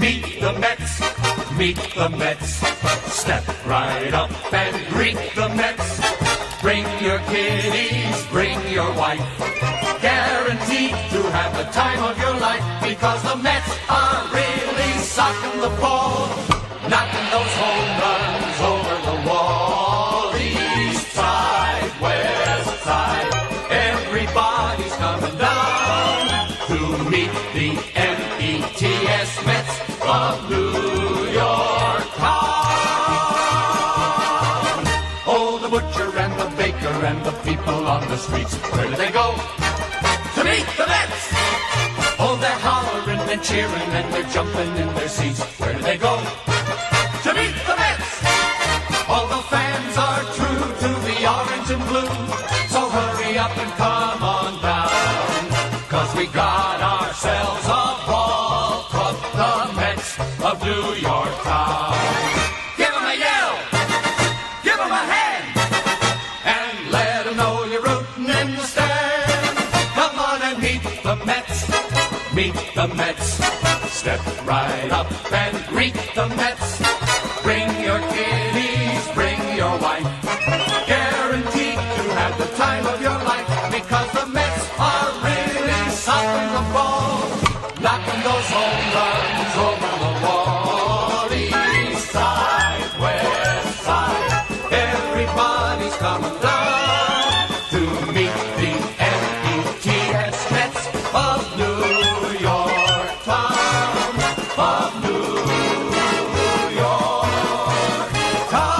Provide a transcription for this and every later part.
meet the Mets. Meet the Mets. Step right up and greet the Mets. Bring your kiddies, bring your wife. Guaranteed to have the time of your life, because the Mets are really socking the ball, knocking those home runs over the wall. East side, west side, everybody's coming down to meet the METS Mets of New York town. Oh, the butcher and the baker and the people on the streets, where do they go? To meet the Mets! Oh, they're hollering and cheering and they're jumping in their seats. Where do they go? To meet the Mets! All the fans are true to the orange and blue, so hurry up and come on down, 'cause we got ourselves a ball club, the Mets of New York town. Give 'em a yell! Give 'em a hand! And let 'em know you're rooting in the stand. Come on and meet the Mets. Meet the Mets. Step right up and greet the Mets. Bring your kiddies, bring your wife. Guaranteed to have the time of your life, because the Mets are really socking the ball, knocking those home runs over the wall. East side, west side, everybody's coming down to meet the METS Mets of New York town, of New York town.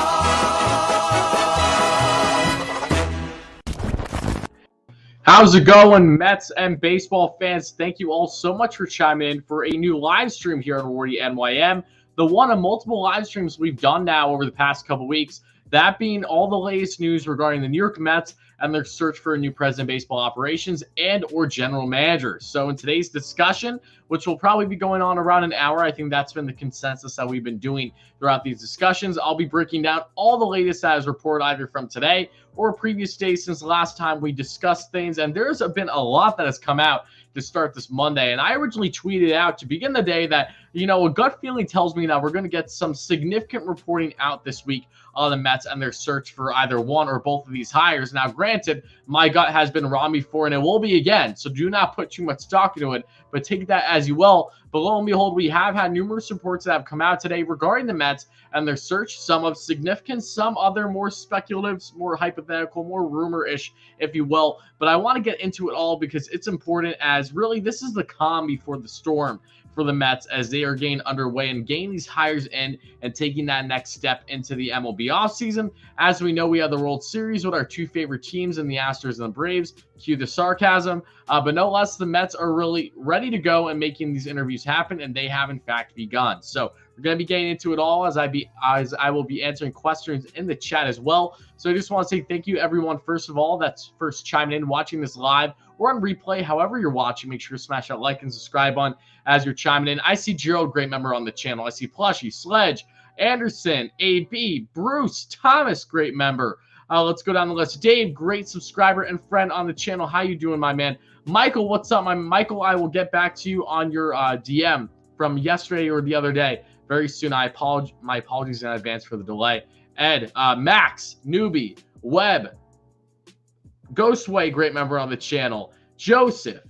How's it going, Mets and baseball fans? Thank you all so much for chiming in for a new live stream here on Wardy NYM, the one of multiple live streams we've done now over the past couple weeks, that being all the latest news regarding the New York Mets and their search for a new president of baseball operations and or general manager. So in today's discussion, which will probably be going on around an hour, I think that's been the consensus that we've been doing throughout these discussions. I'll be breaking down all the latest that is reported either from today or previous days since the last time we discussed things. And there's been a lot that has come out to start this Monday. And I originally tweeted out to begin the day that, a gut feeling tells me that we're going to get some significant reporting out this week on the Mets and their search for either one or both of these hires. Now, granted, my gut has been wrong before, and it will be again, so do not put too much stock into it, but take that as you will. But lo and behold, we have had numerous reports that have come out today regarding the Mets and their search, some of significance, some other more speculative, more hypothetical, more rumor-ish, if you will. But I want to get into it all because it's important, as really this is the calm before the storm for the Mets as they are getting underway and getting these hires in and taking that next step into the MLB offseason. As we know, we have the World Series with our two favorite teams in the Astros and the Braves. Cue the sarcasm. But no less, the Mets are really ready to go and making these interviews happen, and they have in fact begun. So we're going to be getting into it all as I will be answering questions in the chat as well. So I just want to say thank you, everyone, first of all, that's first chiming in, watching this live or on replay, however you're watching. Make sure to smash that like and subscribe button as you're chiming in. I see Gerald, great member on the channel. I see Plushy, Sledge, Anderson, AB, Bruce, Thomas, great member. Let's go down the list. Dave, great subscriber and friend on the channel. How you doing, my man? Michael, what's up, my Michael? I will get back to you on your DM from yesterday or the other day very soon. My apologies in advance for the delay. Ed, Max, Newbie, Webb, Ghostway, great member on the channel. Joseph,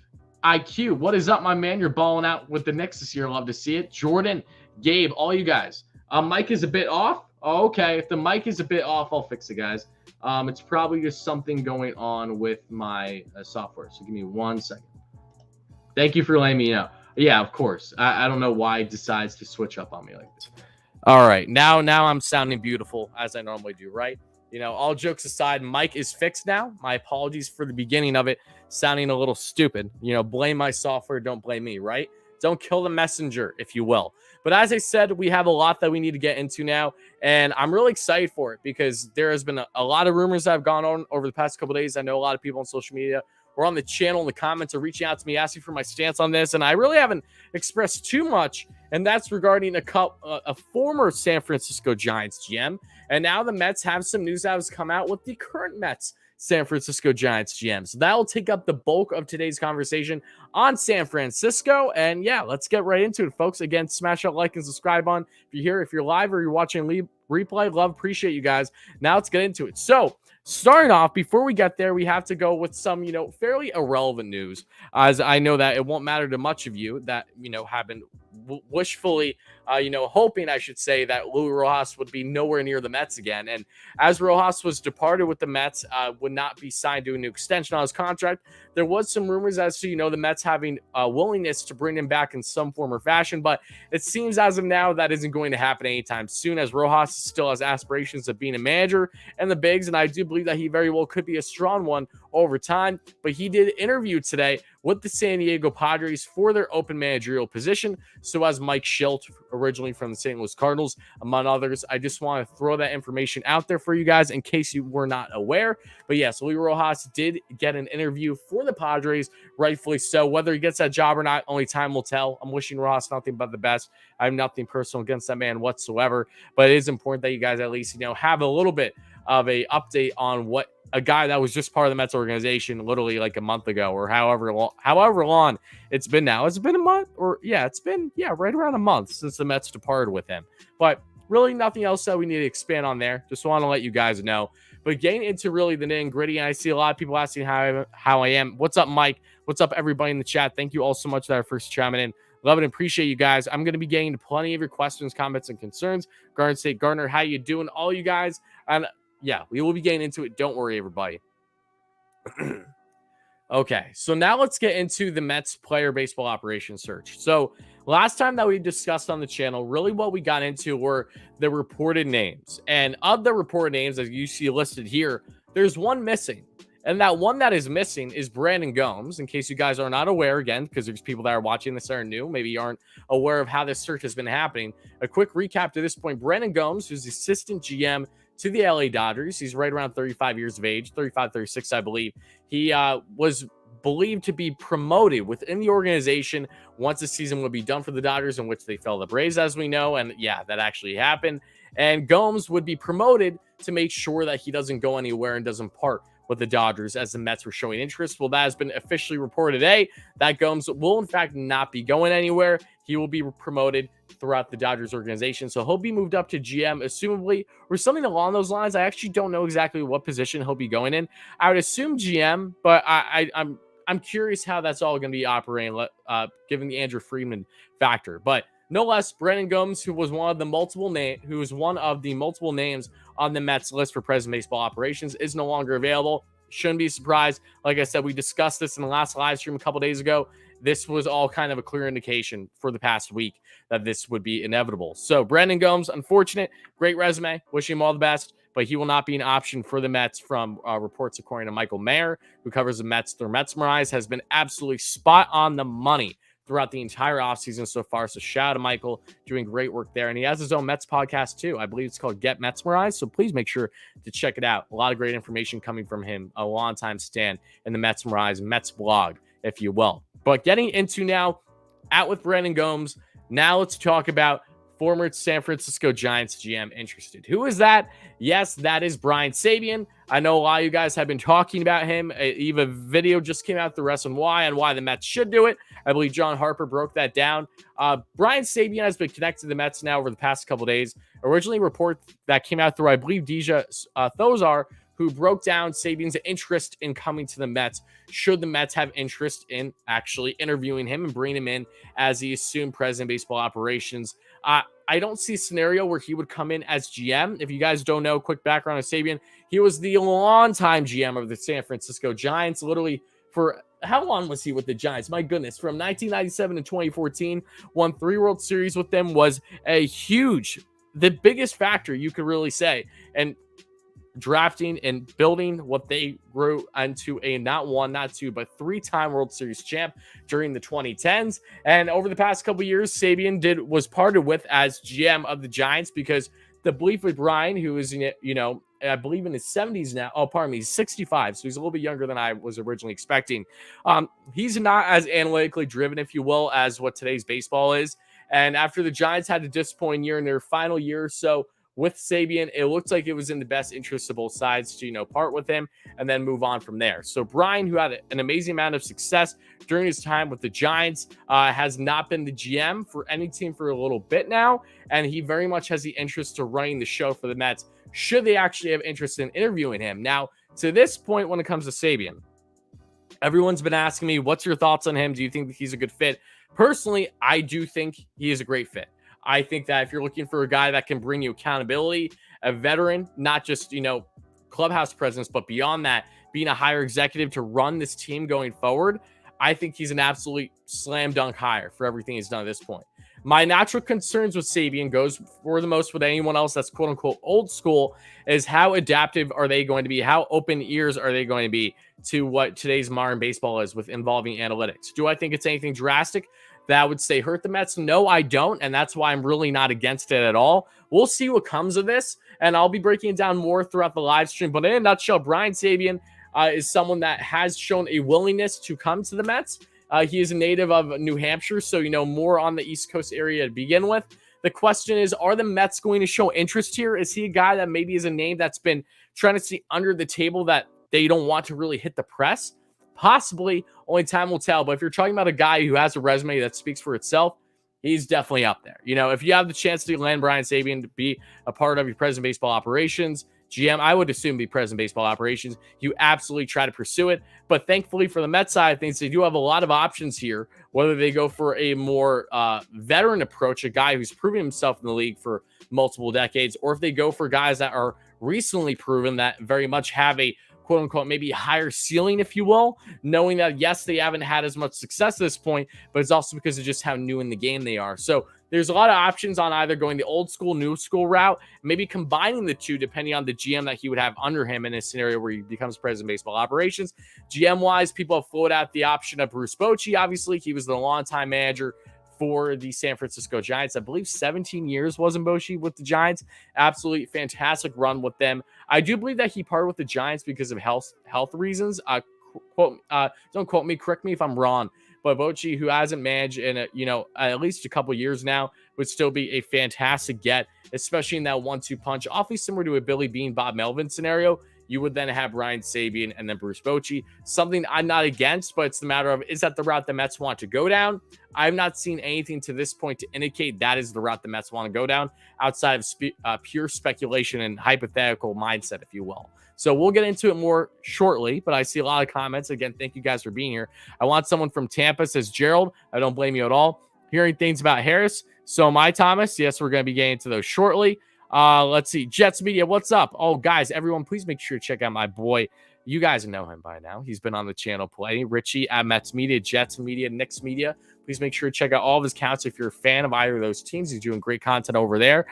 IQ, what is up, my man? You're balling out with the Knicks this year. Love to see it. Jordan, Gabe, all you guys. Mic is a bit off. Oh, okay, if the mic is a bit off, I'll fix it, guys. It's probably just something going on with my software. So give me 1 second. Thank you for letting me know. Yeah, of course. I don't know why it decides to switch up on me like this. All right, now I'm sounding beautiful as I normally do, right? All jokes aside, mic is fixed now. My apologies for the beginning of it sounding a little stupid. Blame my software, don't blame me, right? Don't kill the messenger, if you will. But as I said, we have a lot that we need to get into now, and I'm really excited for it because there has been a lot of rumors that have gone on over the past couple of days. I know a lot of people on social media or on the channel in the comments are reaching out to me asking for my stance on this, and I really haven't expressed too much, and that's regarding a former San Francisco Giants GM. And now the Mets have some news that has come out with the current Mets San Francisco Giants GM. So that will take up the bulk of today's conversation on San Francisco. And yeah, let's get right into it, folks. Again, smash that like and subscribe button if you're here, if you're live or you're watching replay. Love, appreciate you guys. Now let's get into it. So starting off, before we get there, we have to go with some, fairly irrelevant news, as I know that it won't matter to much of you that, have been wishfully, hoping, I should say, that Luis Rojas would be nowhere near the Mets again. And as Rojas was departed with the Mets, would not be signed to a new extension on his contract, there was some rumors as to, the Mets having a willingness to bring him back in some form or fashion. But it seems as of now that isn't going to happen anytime soon, as Rojas still has aspirations of being a manager in the bigs. And I do believe that he very well could be a strong one over time. But he did interview today with the San Diego Padres for their open managerial position. So as Mike Shildt, originally from the St. Louis Cardinals, among others, I just want to throw that information out there for you guys in case you were not aware. But yes, Luis Rojas did get an interview for the Padres, rightfully so. Whether he gets that job or not, only time will tell. I'm wishing Rojas nothing but the best. I have nothing personal against that man whatsoever, but it is important that you guys at least, have a little bit of a update on what a guy that was just part of the Mets organization literally like a month ago or however long it's been now. It's been a month it's been right around a month since the Mets departed with him. But really nothing else that we need to expand on there. Just want to let you guys know. But getting into really the nitty and gritty, and I see a lot of people asking how I am. What's up, Mike? What's up, everybody in the chat? Thank you all so much that are first chiming in. Love it and appreciate you guys. I'm going to be getting to plenty of your questions, comments, and concerns. Garden State Garner, how you doing? All you guys. And yeah, we will be getting into it. Don't worry, everybody. Okay, so now let's get into the Mets player baseball operations search. So last time that we discussed on the channel, really what we got into were the reported names. And of the reported names, as you see listed here, there's one missing. And that one that is missing is Brandon Gomes, in case you guys are not aware, again, because there's people that are watching this that are new, maybe you aren't aware of how this search has been happening. A quick recap to this point, Brandon Gomes, who's the assistant GM to the LA Dodgers. He's right around 35 years of age, 35, 36, I believe. He was believed to be promoted within the organization once the season would be done for the Dodgers, in which they fell the Braves, as we know. And yeah, that actually happened. And Gomes would be promoted to make sure that he doesn't go anywhere and doesn't part with the Dodgers as the Mets were showing interest. Well, that has been officially reported today that Gomes will in fact not be going anywhere. He will be promoted throughout the Dodgers organization. So he'll be moved up to GM, assumably, or something along those lines. I actually don't know exactly what position he'll be going in. I would assume GM, but I'm curious how that's all going to be operating, given the Andrew Friedman factor. But no less, Brandon Gomes, who was one of the multiple names on the Mets list for present baseball operations, is no longer available. Shouldn't be surprised. Like I said, we discussed this in the last live stream a couple days ago. This was all kind of a clear indication for the past week that this would be inevitable. So Brandon Gomes, unfortunate, great resume. Wishing him all the best, but he will not be an option for the Mets from reports according to Michael Mayer, who covers the Mets through Metsmerize, has been absolutely spot on the money throughout the entire offseason so far. So shout out to Michael, doing great work there. And he has his own Mets podcast too. I believe it's called Get Metsmerized. So please make sure to check it out. A lot of great information coming from him, a long-time stand in the Metsmerized Mets blog, if you will. But getting into now, out with Brandon Gomes. Now let's talk about former San Francisco Giants GM interested. Who is that? Yes, that is Brian Sabean. I know a lot of you guys have been talking about him. Even a video just came out, the rest and why the Mets should do it. I believe John Harper broke that down. Brian Sabean has been connected to the Mets now over the past couple days. Originally, a report that came out through, I believe, Deja Thozar, who broke down Sabean's interest in coming to the Mets, should the Mets have interest in actually interviewing him and bringing him in as the assumed president of baseball operations. I don't see a scenario where he would come in as GM. If you guys don't know, quick background on Sabean, he was the longtime GM of the San Francisco Giants, literally for how long was he with the Giants? My goodness, from 1997 to 2014, won 3 World Series with them, was the biggest factor you could really say. And drafting and building what they grew into a not 1, not 2, but 3-time World Series champ during the 2010s. And over the past couple of years, Sabean was parted with as GM of the Giants, because the belief with Brian, who is, I believe in his 70s now. Oh, pardon me, he's 65, so he's a little bit younger than I was originally expecting. He's not as analytically driven, if you will, as what today's baseball is. And after the Giants had a disappointing year in their final year or so, with Sabian, it looked like it was in the best interest of both sides to, part with him and then move on from there. So Brian, who had an amazing amount of success during his time with the Giants, has not been the GM for any team for a little bit now, and he very much has the interest to running the show for the Mets, should they actually have interest in interviewing him. Now, to this point, when it comes to Sabian, everyone's been asking me, what's your thoughts on him? Do you think that he's a good fit? Personally, I do think he is a great fit. I think that if you're looking for a guy that can bring you accountability, a veteran, not just, clubhouse presence, but beyond that, being a higher executive to run this team going forward, I think he's an absolute slam dunk hire for everything he's done at this point. My natural concerns with Sabian goes for the most with anyone else that's quote unquote old school is how adaptive are they going to be? How open ears are they going to be to what today's modern baseball is with involving analytics? Do I think it's anything drastic that would say hurt the Mets? No, I don't. And that's why I'm really not against it at all. We'll see what comes of this. And I'll be breaking it down more throughout the live stream. But in a nutshell, Brian Sabian is someone that has shown a willingness to come to the Mets. He is a native of New Hampshire, so, more on the East Coast area to begin with. The question is, are the Mets going to show interest here? Is he a guy that maybe is a name that's been trying to see under the table that they don't want to really hit the press? Possibly. Only time will tell. But if you're talking about a guy who has a resume that speaks for itself, he's definitely up there. If you have the chance to land Brian Sabian to be a part of your present baseball operations, GM, I would assume the present baseball operations, you absolutely try to pursue it. But thankfully for the Mets side of things, they do have a lot of options here, whether they go for a more veteran approach, a guy who's proven himself in the league for multiple decades, or if they go for guys that are recently proven that very much have a quote unquote, maybe higher ceiling, if you will, knowing that, yes, they haven't had as much success at this point, but it's also because of just how new in the game they are. So there's a lot of options on either going the old school, new school route, maybe combining the two, depending on the GM that he would have under him in a scenario where he becomes president of baseball operations. GM wise, people have floated out the option of Bruce Bochy. Obviously, he was the longtime manager for the San Francisco Giants. I believe 17 years wasn't Bochy with the Giants. Absolutely fantastic run with them. I do believe that he parted with the Giants because of health reasons. Don't quote me, correct me if I'm wrong. But Bochy, who hasn't managed in at least a couple years now, would still be a fantastic get, especially in that 1-2 punch, awfully similar to a Billy Beane, Bob Melvin scenario. You would then have Brian Sabian and then Bruce Bochy. Something I'm not against, but it's the matter of, is that the route the Mets want to go down? I've not seen anything to this point to indicate that is the route the Mets want to go down, outside of pure speculation and hypothetical mindset, if you will. So we'll get into it more shortly, but I see a lot of comments. Again, thank you guys for being here. I want someone from Tampa, says Gerald. I don't blame you at all. Hearing things about Harris. So am I, Thomas. Yes, we're going to be getting into those shortly. Let's see. Jets Media, what's up? Oh, guys, everyone, please make sure to check out my boy. You guys know him by now. He's been on the channel plenty. Richie at Mets Media, Jets Media, Knicks Media. Please make sure to check out all of his accounts if you're a fan of either of those teams. He's doing great content over there.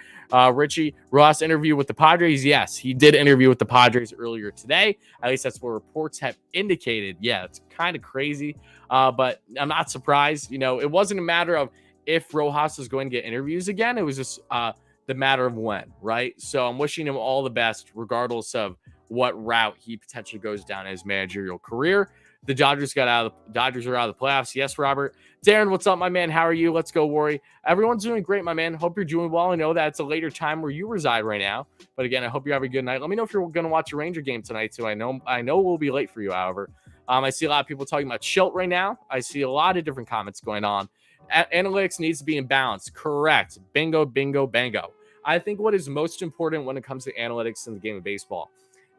Richie Ross interview with the Padres. Yes, he did interview with the Padres earlier today. At least that's what reports have indicated. Yeah, it's kind of crazy, but I'm not surprised. It wasn't a matter of if Rojas was going to get interviews again. It was just the matter of when, right? So I'm wishing him all the best, regardless of what route he potentially goes down in his managerial career. The Dodgers are out of the playoffs. Yes, Robert. Darren, what's up, my man? How are you? Let's go, Worry. Everyone's doing great, my man. Hope you're doing well. I know that it's a later time where you reside right now, but again, I hope you have a good night. Let me know if you're going to watch a Ranger game tonight too. I know we'll be late for you, however. I see a lot of people talking about Schilt right now. I see a lot of different comments going on. Analytics needs to be in balance. Correct. Bingo, bingo, bango. I think what is most important when it comes to analytics in the game of baseball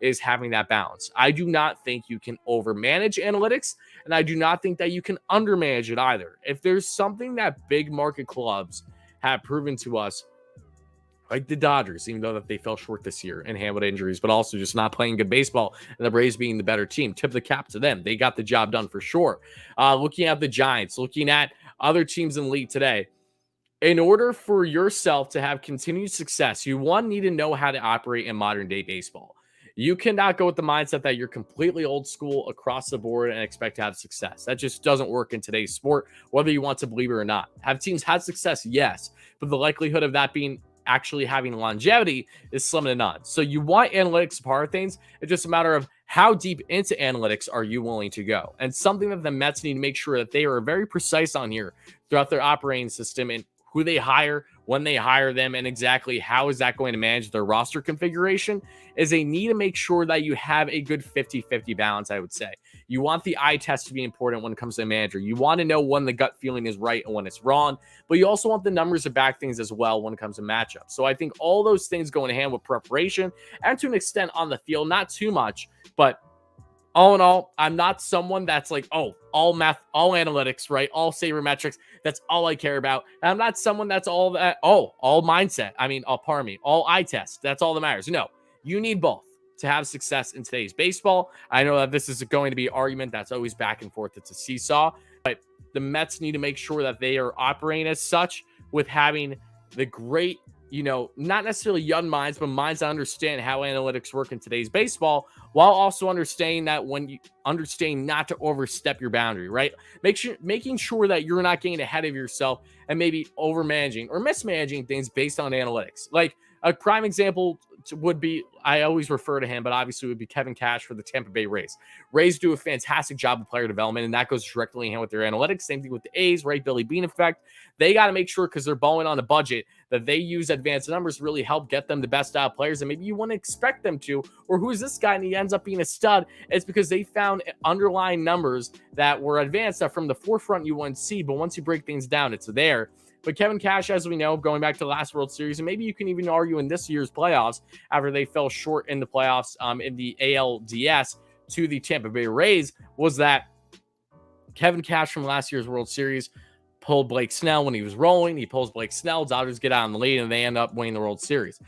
is having that balance. I do not think you can overmanage analytics, and I do not think that you can undermanage it either. If there's something that big market clubs have proven to us, like the Dodgers, even though that they fell short this year and handled injuries, but also just not playing good baseball, and the Braves being the better team, tip the cap to them. They got the job done for sure. Looking at the Giants, looking at other teams in the league today, in order for yourself to have continued success, you need to know how to operate in modern day baseball. You cannot go with the mindset that you're completely old school across the board and expect to have success. That just doesn't work in today's sport, whether you want to believe it or not. Have teams had success? Yes. But the likelihood of that being actually having longevity is slim to none. So you want analytics part of things. It's just a matter of how deep into analytics are you willing to go? And something that the Mets need to make sure that they are very precise on here throughout their operating system and who they hire, when they hire them and exactly how is that going to manage their roster configuration, is they need to make sure that you have a good 50-50 balance, I would say. You want the eye test to be important when it comes to a manager. You want to know when the gut feeling is right and when it's wrong, but you also want the numbers to back things as well when it comes to matchups. So I think all those things go in hand with preparation and to an extent on the field, not too much, but all in all, I'm not someone that's like, oh, all math, all analytics, right? All sabermetrics. That's all I care about. And I'm not someone that's all that, all mindset. All eye test. That's all that matters. No, you need both to have success in today's baseball. I know that this is going to be an argument that's always back and forth. It's a seesaw, but the Mets need to make sure that they are operating as such with having the great, not necessarily young minds, but minds that understand how analytics work in today's baseball, while also understanding that when you understand not to overstep your boundary, right? Making sure that you're not getting ahead of yourself and maybe overmanaging or mismanaging things based on analytics. Like a prime example would be, I always refer to him, but obviously it would be Kevin Cash for the Tampa Bay Rays. Rays do a fantastic job of player development, and that goes directly in hand with their analytics. Same thing with the A's, right? Billy Bean effect. They got to make sure, because they're balling on a budget, that they use advanced numbers to really help get them the best out players, and maybe you wouldn't expect them to, or who is this guy and he ends up being a stud. It's because they found underlying numbers that were advanced that from the forefront you wouldn't see, but once you break things down, it's there. But Kevin Cash, as we know, going back to the last World Series, and maybe you can even argue in this year's playoffs, after they fell short in the playoffs in the ALDS to the Tampa Bay Rays, was that Kevin Cash from last year's World Series pulled Blake Snell when he was rolling. He pulls Blake Snell, Dodgers get out in the lead, and they end up winning the World Series.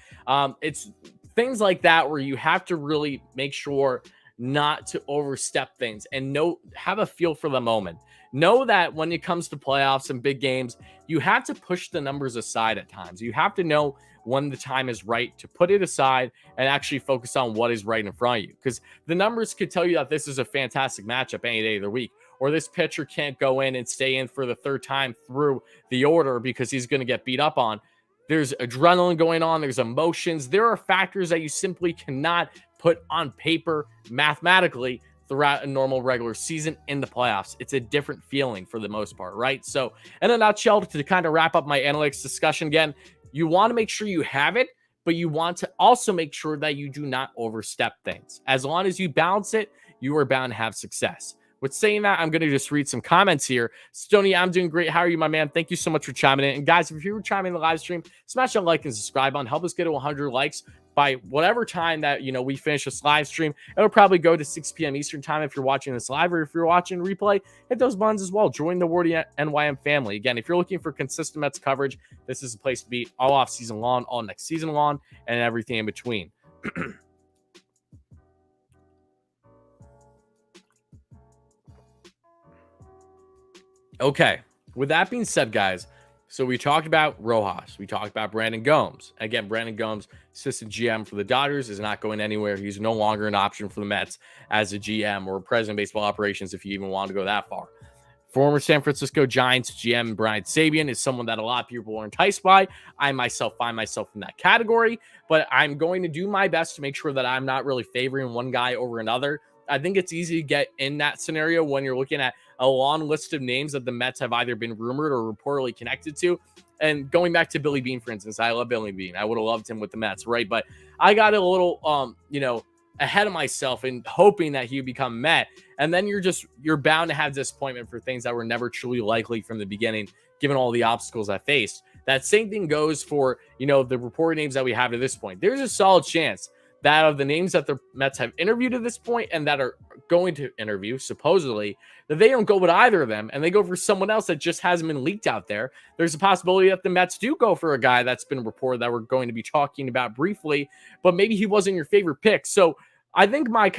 It's things like that where you have to really make sure not to overstep things and have a feel for the moment. Know that when it comes to playoffs and big games, you have to push the numbers aside at times. You have to know when the time is right to put it aside and actually focus on what is right in front of you. Because the numbers could tell you that this is a fantastic matchup any day of the week, or this pitcher can't go in and stay in for the third time through the order because he's going to get beat up on. There's adrenaline going on. There's emotions. There are factors that you simply cannot put on paper mathematically throughout a normal regular season. In the playoffs, it's a different feeling for the most part, right? So in a nutshell, to kind of wrap up my analytics discussion again, you want to make sure you have it, but you want to also make sure that you do not overstep things. As long as you balance it, you are bound to have success. With saying that, I'm going to just read some comments here. Stoney, I'm doing great. How are you, my man? Thank you so much for chiming in. And guys, if you were chiming in the live stream, smash that like and subscribe on. Help us get to 100 likes by whatever time that, we finish this live stream. It'll probably go to 6 p.m. Eastern time if you're watching this live, or if you're watching replay, hit those buttons as well. Join the Wardy NYM family. Again, if you're looking for consistent Mets coverage, this is the place to be all off season long, all next season long, and everything in between. Okay, with that being said, guys, so we talked about Rojas. We talked about Brandon Gomes. Again, Brandon Gomes, assistant GM for the Dodgers, is not going anywhere. He's no longer an option for the Mets as a GM or president of baseball operations, if you even want to go that far. Former San Francisco Giants GM Brian Sabean is someone that a lot of people are enticed by. I myself find myself in that category, but I'm going to do my best to make sure that I'm not really favoring one guy over another. I think it's easy to get in that scenario when you're looking at a long list of names that the Mets have either been rumored or reportedly connected to. And going back to Billy Bean, for instance, I love Billy Bean. I would have loved him with the Mets, right? But I got a little, ahead of myself and hoping that he would become Met. And then you're bound to have disappointment for things that were never truly likely from the beginning, given all the obstacles I faced. That same thing goes for, the reported names that we have to this point. There's a solid chance that of the names that the Mets have interviewed at this point and that are going to interview, supposedly, that they don't go with either of them and they go for someone else that just hasn't been leaked out there. There's a possibility that the Mets do go for a guy that's been reported that we're going to be talking about briefly, but maybe he wasn't your favorite pick. So I think my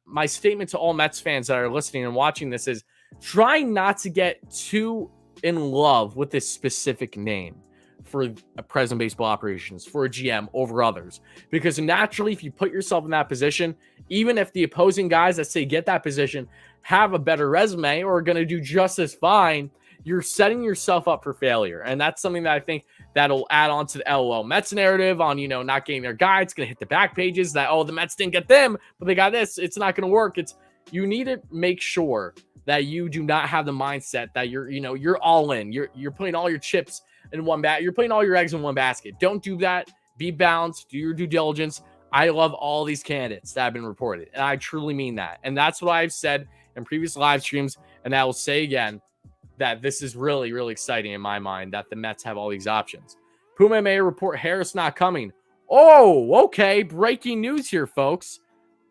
my statement to all Mets fans that are listening and watching this is try not to get too in love with this specific name for a president of baseball operations, for a GM over others. Because naturally, if you put yourself in that position, even if the opposing guys that say get that position have a better resume or are going to do just as fine, you're setting yourself up for failure. And that's something that I think that'll add on to the LOL Mets narrative on, not getting their guy. It's going to hit the back pages that, the Mets didn't get them, but they got this. It's not going to work. You need to make sure that you do not have the mindset that you're all in. You're putting all your chips in one basket. You're putting all your eggs in one basket. Don't do that. Be balanced. Do your due diligence. I love all these candidates that have been reported, and I truly mean that. And that's what I've said in previous live streams, and I will say again that this is really, really exciting in my mind that the Mets have all these options. Puma may report Harris not coming. Oh, okay. Breaking news here, folks.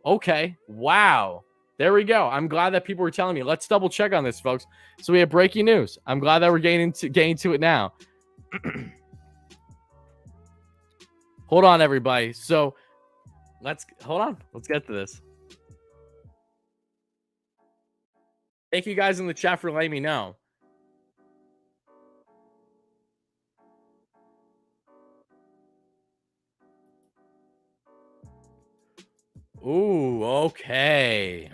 Okay. Wow. There we go. I'm glad that people were telling me. Let's double check on this, folks. So we have breaking news. I'm glad that we're getting to it now. Hold on, everybody. So hold on. Let's get to this. Thank you guys in the chat for letting me know. Ooh, okay.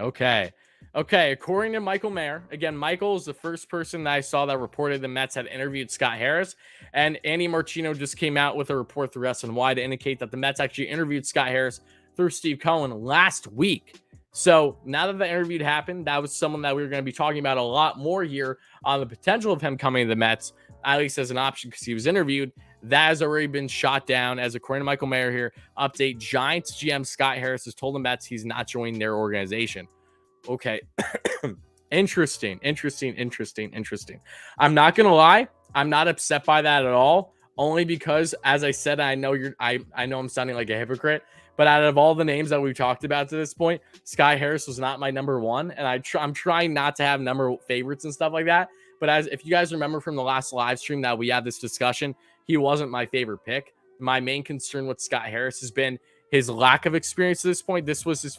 According to Michael Mayer, again, Michael is the first person that I saw that reported the Mets had interviewed Scott Harris, and Andy Martino just came out with a report through SNY to indicate that the Mets actually interviewed Scott Harris through Steve Cohen last week. So now that the interview happened, that was someone that we were going to be talking about a lot more here on the potential of him coming to the Mets, at least as an option because he was interviewed. That has already been shot down, as according to Michael Mayer here. Update: Giants GM Scott Harris has told the Mets he's not joining their organization. Okay. Interesting. I'm not going to lie. I'm not upset by that at all. Only because, as I said, I know I'm sounding like a hypocrite, but out of all the names that we've talked about to this point, Scott Harris was not my number one. And I'm trying not to have number favorites and stuff like that. But if you guys remember from the last live stream that we had this discussion, he wasn't my favorite pick. My main concern with Scott Harris has been his lack of experience at this point. This was his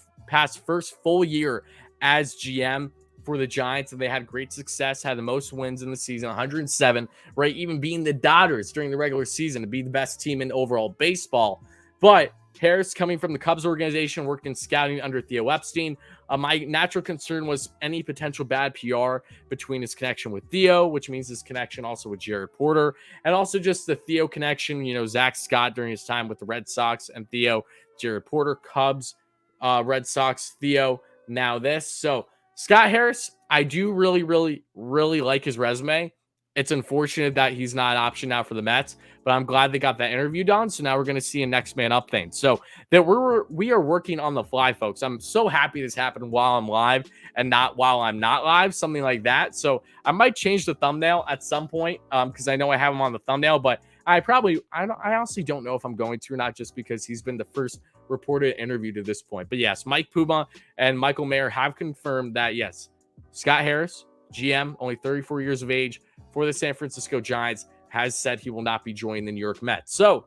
first full year as GM for the Giants, and they had great success, had the most wins in the season, 107, right? Even being the Dodgers during the regular season to be the best team in overall baseball. But Harris, coming from the Cubs organization, worked in scouting under Theo Epstein. My natural concern was any potential bad PR between his connection with Theo, which means his connection also with Jared Porter, and also just the Theo connection, Zach Scott during his time with the Red Sox, and Theo, Jared Porter, Cubs, Red Sox, Theo, now this. So Scott Harris, I do really, really, really like his resume. It's unfortunate that he's not an option now for the Mets, but I'm glad they got that interview done. So now we're going to see a next man up thing. So that we are working on the fly, folks. I'm so happy this happened while I'm live and not while I'm not live, something like that. So I might change the thumbnail at some point because I know I have him on the thumbnail, but I honestly don't know if I'm going to or not, just because he's been the first reported interview to this point. But yes, Mike Puma and Michael Mayer have confirmed that, yes, Scott Harris, GM, only 34 years of age, for the San Francisco Giants, has said he will not be joining the New York Mets. So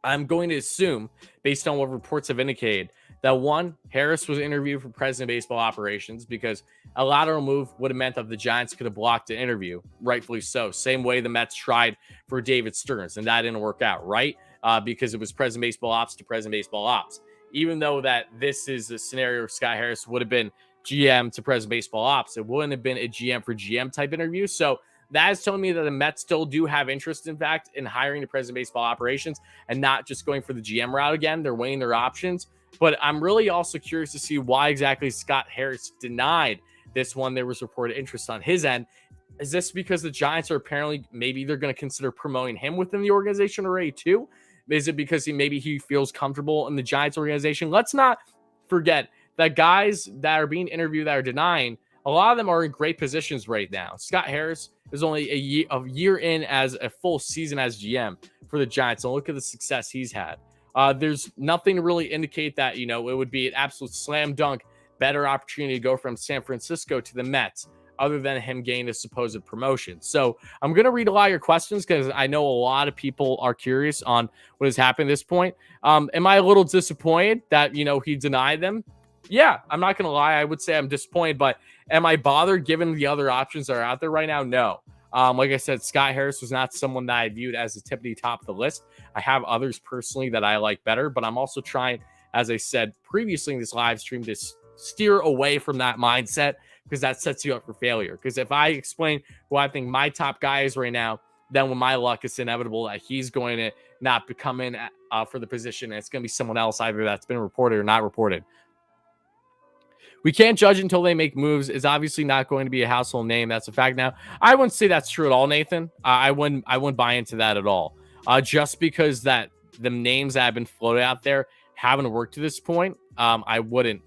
I'm going to assume, based on what reports have indicated, that one, Harris was interviewed for president of baseball operations, because a lateral move would have meant that the Giants could have blocked the interview, rightfully so. Same way the Mets tried for David Stearns, and that didn't work out, right? Because it was president baseball ops to president baseball ops. Even though that this is a scenario where Scott Harris would have been GM to president baseball ops, it wouldn't have been a GM for GM type interview. So that is telling me that the Mets still do have interest, in fact, in hiring the president of baseball operations and not just going for the GM route again. They're weighing their options. But I'm really also curious to see why exactly Scott Harris denied this one. There was reported interest on his end. Is this because the Giants are apparently, maybe they're going to consider promoting him within the organization already too? Is it because he feels comfortable in the Giants organization? Let's not forget that guys that are being interviewed that are denying, a lot of them are in great positions right now. Scott Harris is only a year in as a full season as GM for the Giants. And look at the success he's had. There's nothing to really indicate that, it would be an absolute slam dunk, better opportunity to go from San Francisco to the Mets, other than him getting a supposed promotion. So I'm going to read a lot of your questions because I know a lot of people are curious on what has happened at this point. Am I a little disappointed that, he denied them? Yeah, I'm not going to lie. I would say I'm disappointed, but am I bothered given the other options that are out there right now? No. Like I said, Scott Harris was not someone that I viewed as the tippity top of the list. I have others personally that I like better, but I'm also trying, as I said previously in this live stream, to steer away from that mindset, because that sets you up for failure. Because if I explain who I think my top guy is right now, then with my luck, it's inevitable that he's going to not become in for the position. And it's going to be someone else, either that's been reported or not reported. We can't judge until they make moves. Is obviously not going to be a household name. That's a fact. Now, I wouldn't say that's true at all, Nathan. I wouldn't buy into that at all. Just because that the names that have been floated out there haven't worked to this point, I wouldn't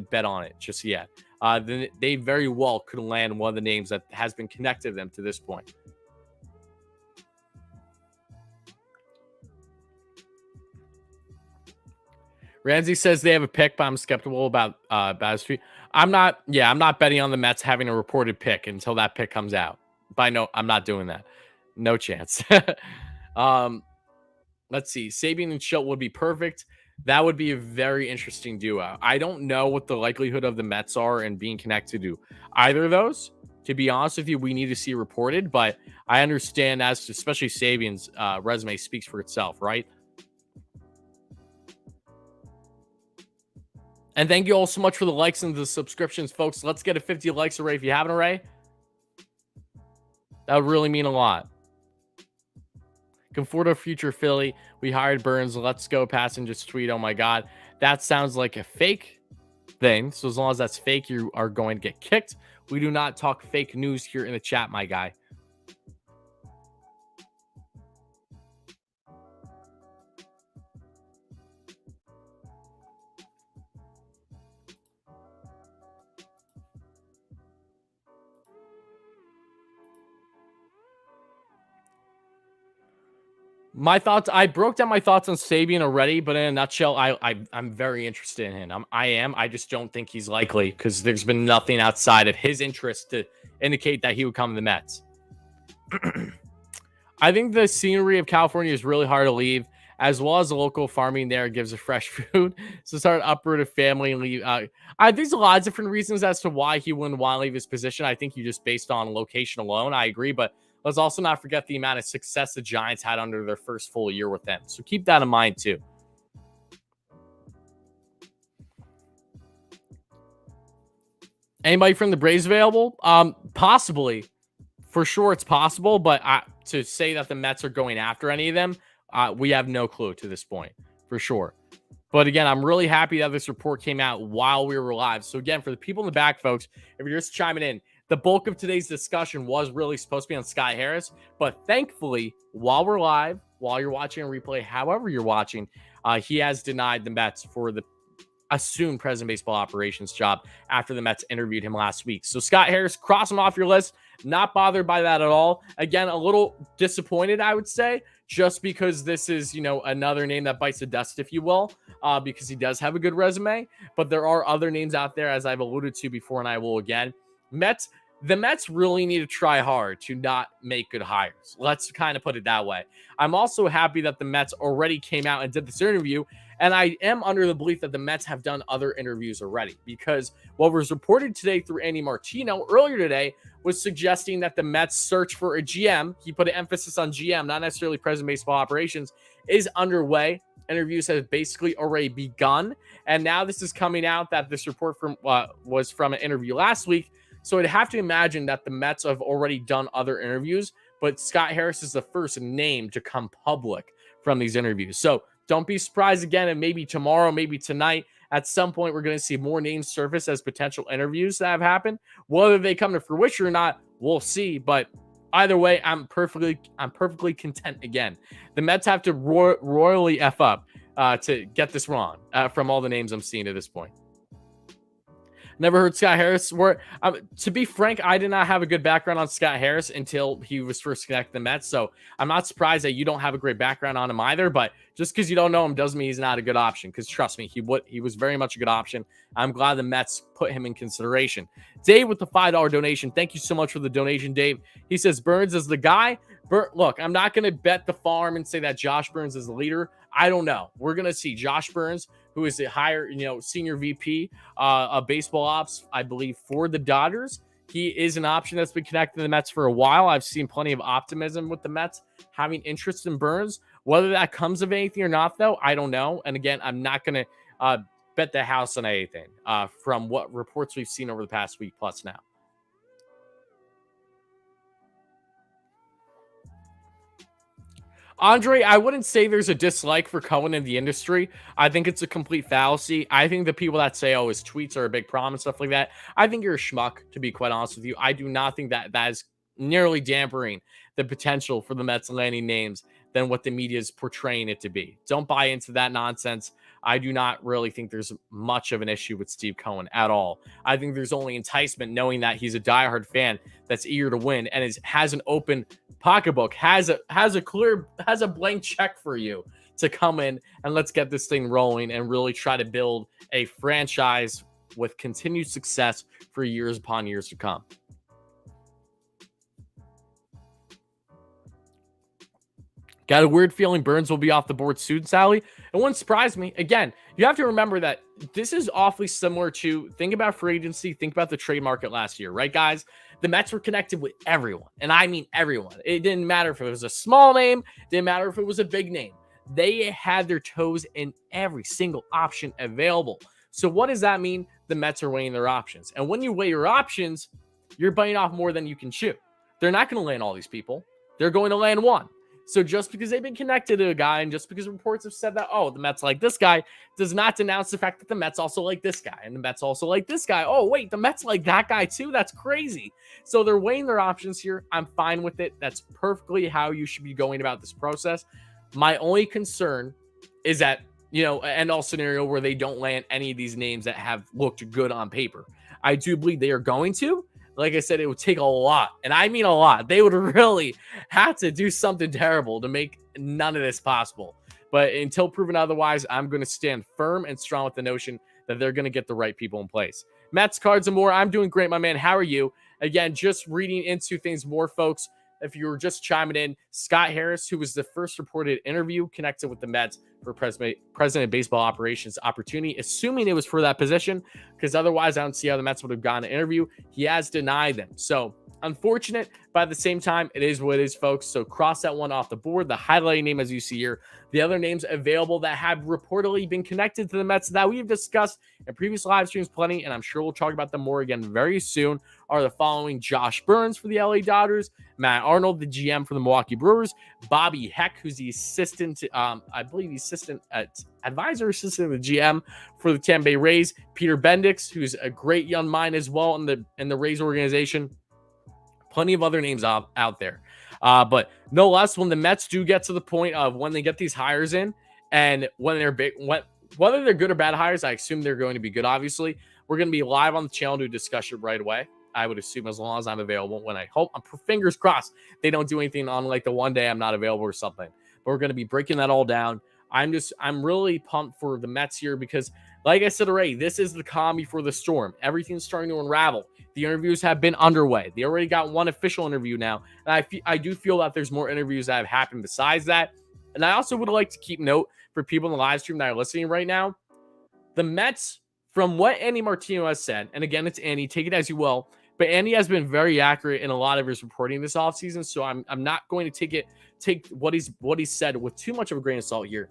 bet on it just yet. Then they very well could land one of the names that has been connected to them to this point. Ramsey says they have a pick, but I'm skeptical about Street. I'm not betting on the Mets having a reported pick until that pick comes out. But no, I'm not doing that. No chance. Let's see. Sabian and Schilt would be perfect. That would be a very interesting duo. I don't know what the likelihood of the Mets are in being connected to either of those. To be honest with you, we need to see reported, but I understand as to, especially Sabian's resume speaks for itself, right? And thank you all so much for the likes and the subscriptions, folks. Let's get a 50 likes array if you haven't already. That would really mean a lot. Conforto future Philly. We hired Burns. Let's go. Passengers tweet. Oh my God. That sounds like a fake thing. So as long as that's fake, you are going to get kicked. We do not talk fake news here in the chat, my guy. My thoughts, I broke down my thoughts on Sabian already, but in a nutshell, I'm very interested in him. I just don't think he's likely because there's been nothing outside of his interest to indicate that he would come to the Mets. I think the scenery of California is really hard to leave, as well as the local farming there gives a fresh food. So start uproot a family and leave. I think there's a lot of different reasons as to why he wouldn't want to leave his position. I think you just based on location alone. I agree, but let's also not forget the amount of success the Giants had under their first full year with them. So keep that in mind too. Anybody from the Braves available? Possibly. For sure it's possible, but to say that the Mets are going after any of them, we have no clue to this point, for sure. But again, I'm really happy that this report came out while we were live. So again, for the people in the back, folks, if you're just chiming in, the bulk of today's discussion was really supposed to be on Scott Harris. But thankfully, while we're live, while you're watching a replay, however you're watching, he has denied the Mets for the assumed president baseball operations job after the Mets interviewed him last week. So Scott Harris, cross him off your list. Not bothered by that at all. Again, a little disappointed, I would say, just because this is, another name that bites the dust, if you will, because he does have a good resume. But there are other names out there, as I've alluded to before, and I will again. The Mets really need to try hard to not make good hires. Let's kind of put it that way. I'm also happy that the Mets already came out and did this interview. And I am under the belief that the Mets have done other interviews already, because what was reported today through Andy Martino earlier today was suggesting that the Mets search for a GM. He put an emphasis on GM, not necessarily president baseball operations, is underway. Interviews have basically already begun. And now this is coming out that this report was from an interview last week. So I'd have to imagine that the Mets have already done other interviews, but Scott Harris is the first name to come public from these interviews. So don't be surprised again, and maybe tomorrow, maybe tonight, at some point, we're going to see more names surface as potential interviews that have happened. Whether they come to fruition or not, we'll see. But either way, I'm perfectly content again. The Mets have to royally F up to get this wrong from all the names I'm seeing at this point. Never heard Scott Harris. To be frank, I did not have a good background on Scott Harris until he was first connected to the Mets. So I'm not surprised that you don't have a great background on him either. But just because you don't know him doesn't mean he's not a good option. Because trust me, he was very much a good option. I'm glad the Mets put him in consideration. Dave with the $5 donation. Thank you so much for the donation, Dave. He says Burns is the guy. Look, I'm not going to bet the farm and say that Josh Burns is the leader. I don't know. We're going to see Josh Burns, who is a higher, senior VP of baseball ops, I believe, for the Dodgers. He is an option that's been connected to the Mets for a while. I've seen plenty of optimism with the Mets having interest in Burns. Whether that comes of anything or not, though, I don't know. And again, I'm not going to bet the house on anything from what reports we've seen over the past week plus now. Andre, I wouldn't say there's a dislike for Cohen in the industry. I think it's a complete fallacy. I think the people that say, oh, his tweets are a big problem and stuff like that, I think you're a schmuck, to be quite honest with you. I do not think that that is nearly dampening the potential for the Mets landing names than what the media is portraying it to be. Don't buy into that nonsense. I do not really think there's much of an issue with Steve Cohen at all. I think there's only enticement knowing that he's a diehard fan that's eager to win and has an open pocketbook, has a blank check for you to come in and let's get this thing rolling and really try to build a franchise with continued success for years upon years to come. Got a weird feeling Burns will be off the board soon, Sally. It wouldn't surprise me. Again, you have to remember that this is awfully similar to, think about free agency, think about the trade market last year, right, guys? The Mets were connected with everyone, and I mean everyone. It didn't matter if it was a small name, didn't matter if it was a big name. They had their toes in every single option available. So what does that mean? The Mets are weighing their options. And when you weigh your options, you're biting off more than you can chew. They're not going to land all these people. They're going to land one. So just because they've been connected to a guy and just because reports have said that, oh, the Mets like this guy, does not denounce the fact that the Mets also like this guy and the Mets also like this guy. Oh, wait, the Mets like that guy too? That's crazy. So they're weighing their options here. I'm fine with it. That's perfectly how you should be going about this process. My only concern is that, an end-all scenario where they don't land any of these names that have looked good on paper. I do believe they are going to. Like I said, it would take a lot, and I mean a lot. They would really have to do something terrible to make none of this possible. But until proven otherwise, I'm going to stand firm and strong with the notion that they're going to get the right people in place. Mets, cards, and more. I'm doing great, my man. How are you? Again, just reading into things more, folks. If you were just chiming in, Scott Harris, who was the first reported interview connected with the Mets for president of baseball operations opportunity, assuming it was for that position, because otherwise I don't see how the Mets would have gotten an interview. He has denied them. So unfortunate, but at the same time, it is what it is, folks. So cross that one off the board. The highlighting name, as you see here, the other names available that have reportedly been connected to the Mets that we've discussed in previous live streams plenty, and I'm sure we'll talk about them more again very soon, are the following: Josh Burns for the LA Dodgers, Matt Arnold, the GM for the Milwaukee Brewers, Bobby Heck, who's the assistant, advisor assistant of the GM for the Tampa Bay Rays, Peter Bendix, who's a great young mind as well in the Rays organization. Plenty of other names out there. But no less, when the Mets do get to the point of when they get these hires in, and when they're big, whether they're good or bad hires, I assume they're going to be good, obviously. We're going to be live on the channel to discuss it right away. I would assume, as long as I'm available. When I'm fingers crossed they don't do anything on like the one day I'm not available or something. But we're going to be breaking that all down. I'm really pumped for the Mets here because, like I said already, this is the calm before the storm. Everything's starting to unravel. The interviews have been underway. They already got one official interview now. And I do feel that there's more interviews that have happened besides that. And I also would like to keep note for people in the live stream that are listening right now. The Mets, from what Andy Martino has said, and again, it's Andy, take it as you will, but Andy has been very accurate in a lot of his reporting this offseason. So I'm not going to take what he's said with too much of a grain of salt here.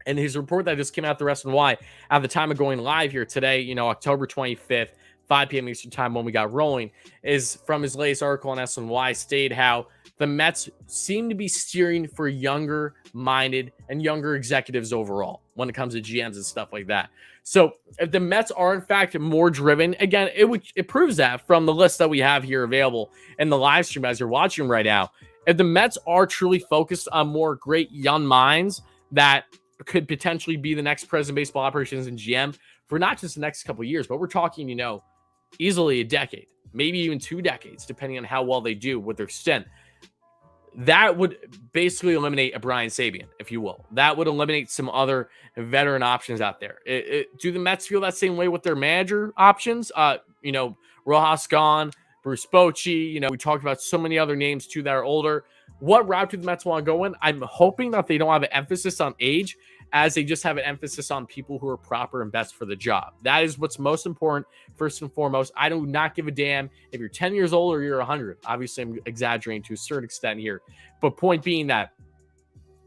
And his report that just came out the Rest and Why at the time of going live here today, October 25th, 5 p.m. Eastern time when we got rolling, is from his latest article on SNY, stated how the Mets seem to be steering for younger minded and younger executives overall when it comes to GMs and stuff like that. So if the Mets are in fact more driven, again, it proves that from the list that we have here available in the live stream as you're watching right now. If the Mets are truly focused on more great young minds that could potentially be the next president of baseball operations and GM for not just the next couple of years, but we're talking, easily a decade, maybe even 2 decades, depending on how well they do with their stint. That would basically eliminate a Brian Sabean, if you will. That would eliminate some other veteran options out there. Do the Mets feel that same way with their manager options? Rojas gone, Bruce Bochy. We talked about so many other names too that are older. What route do the Mets want to go in? I'm hoping that they don't have an emphasis on age, as they just have an emphasis on people who are proper and best for the job. That is what's most important, first and foremost. I do not give a damn if you're 10 years old or you're 100. Obviously, I'm exaggerating to a certain extent here. But point being that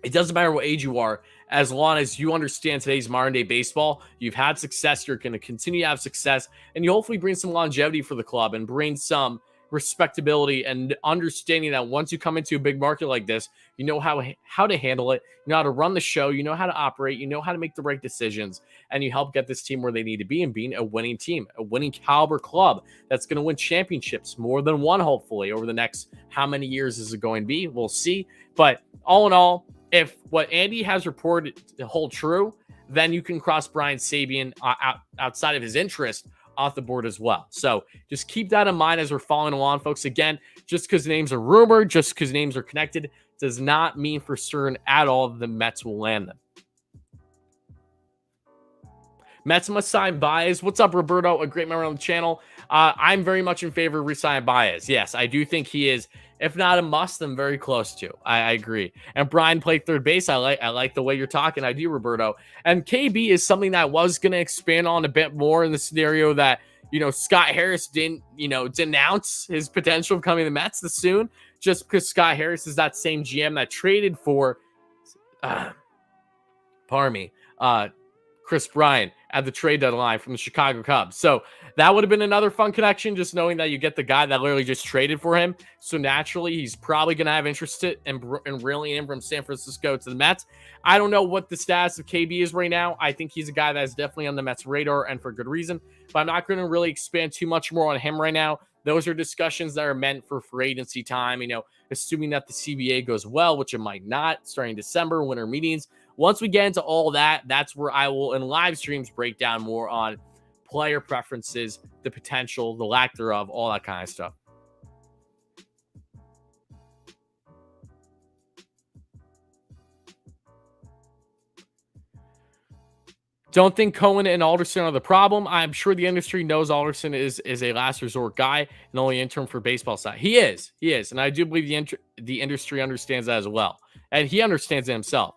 it doesn't matter what age you are, as long as you understand today's modern-day baseball, you've had success, you're going to continue to have success, and you hopefully bring some longevity for the club and bring some respectability and understanding that once you come into a big market like this, you know how to handle it, you know how to run the show, you know how to operate, you know how to make the right decisions, and you help get this team where they need to be and being a winning team, a winning caliber club that's going to win championships, more than one, hopefully, over the next how many years is it going to be? We'll see. But all in all, if what Andy has reported to hold true, then you can cross Brian Sabean outside of his interest off the board as well. So just keep that in mind as we're following along, folks. Again, just because names are rumored, just because names are connected, does not mean for certain at all the Mets will land them. Mets must sign Baez. What's up, Roberto? A great member on the channel. I'm very much in favor of re-signing Baez. Yes, I do think he is, if not a must, then very close to. I agree. And Brian played third base. I like the way you're talking. I do, Roberto. And KB is something that I was going to expand on a bit more in the scenario that, Scott Harris didn't, denounce his potential of coming to the Mets this soon, just because Scott Harris is that same GM that traded for, Chris Bryant at the trade deadline from the Chicago Cubs. So that would have been another fun connection, just knowing that you get the guy that literally just traded for him. So naturally, he's probably going to have interest in reeling in from San Francisco to the Mets. I don't know what the status of KB is right now. I think he's a guy that's definitely on the Mets radar, and for good reason. But I'm not going to really expand too much more on him right now. Those are discussions that are meant for free agency time, assuming that the CBA goes well, which it might not, starting December, winter meetings. Once we get into all that, that's where I will, in live streams, break down more on player preferences, the potential, the lack thereof, all that kind of stuff. Don't think Cohen and Alderson are the problem. I'm sure the industry knows Alderson is a last resort guy and only intern for baseball side. He is. And I do believe the industry understands that as well. And he understands it himself.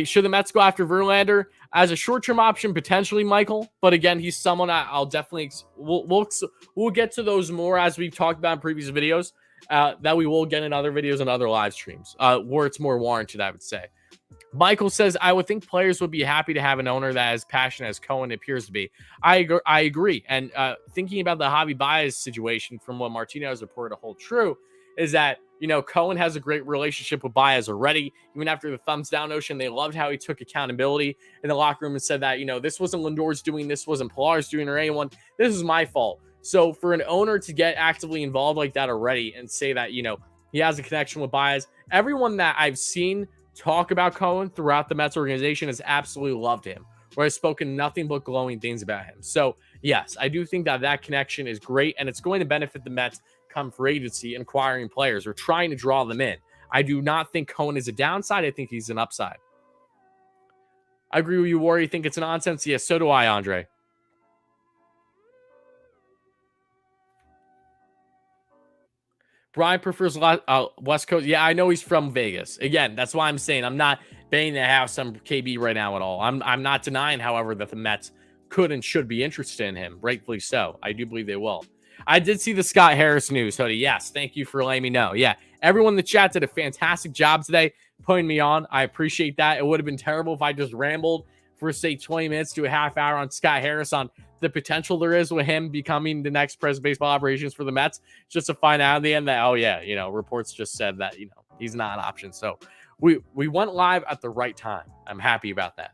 Should the Mets go after Verlander as a short-term option? Potentially, Michael. But again, he's someone I'll definitely we'll get to those more as we've talked about in previous videos. That we will get in other videos and other live streams where it's more warranted, I would say. Michael says, I would think players would be happy to have an owner that is passionate as Cohen appears to be. I agree. And thinking about the Javi Baez situation from what Martinez reported to hold true is that, Cohen has a great relationship with Baez already. Even after the thumbs down notion, they loved how he took accountability in the locker room and said that, this wasn't Lindor's doing, this wasn't Pilar's doing or anyone. This is my fault. So for an owner to get actively involved like that already and say that, he has a connection with Baez, everyone that I've seen talk about Cohen throughout the Mets organization has absolutely loved him, or has spoken nothing but glowing things about him. So yes, I do think that connection is great, and it's going to benefit the Mets come free agency and acquiring players or trying to draw them in. I do not think Cohen is a downside. I think he's an upside. I agree with you, Warrior. You think it's nonsense? Yes, so do I, Andre. Brian prefers West Coast. Yeah, I know he's from Vegas. Again, that's why I'm saying I'm not banging the house on KB right now at all. I'm not denying, however, that the Mets could and should be interested in him. Rightfully so. I do believe they will. I did see the Scott Harris news, Hoodie. Yes, thank you for letting me know. Yeah, everyone in the chat did a fantastic job today putting me on. I appreciate that. It would have been terrible if I just rambled for, say, 20 minutes to a half hour on Scott Harris on the potential there is with him becoming the next president of baseball operations for the Mets, just to find out in the end that, reports just said that, he's not an option. So we went live at the right time. I'm happy about that.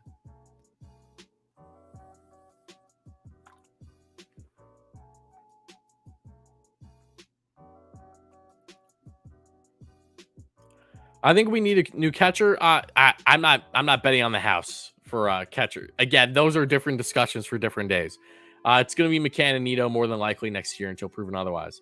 I think we need a new catcher. I'm not betting on the house for catcher. Again, those are different discussions for different days. It's going to be McCann and Nito more than likely next year until proven otherwise.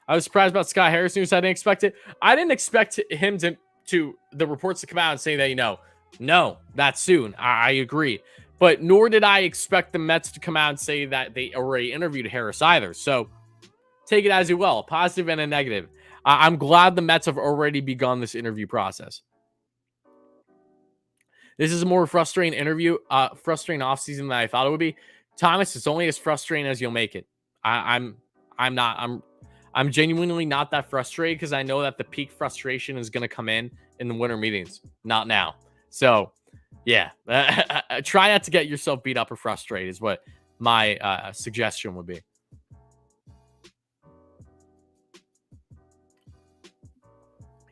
I was surprised about Scott Harris news. I didn't expect it. I didn't expect him to the reports to come out and say that, no, that soon. I agree. But nor did I expect the Mets to come out and say that they already interviewed Harris either. So take it as you will, a positive and a negative. I'm glad the Mets have already begun this interview process. This is a more frustrating frustrating offseason than I thought it would be. Thomas, it's only as frustrating as you'll make it. I'm genuinely not that frustrated because I know that the peak frustration is going to come in the winter meetings, not now. So, yeah, try not to get yourself beat up or frustrated is what my suggestion would be.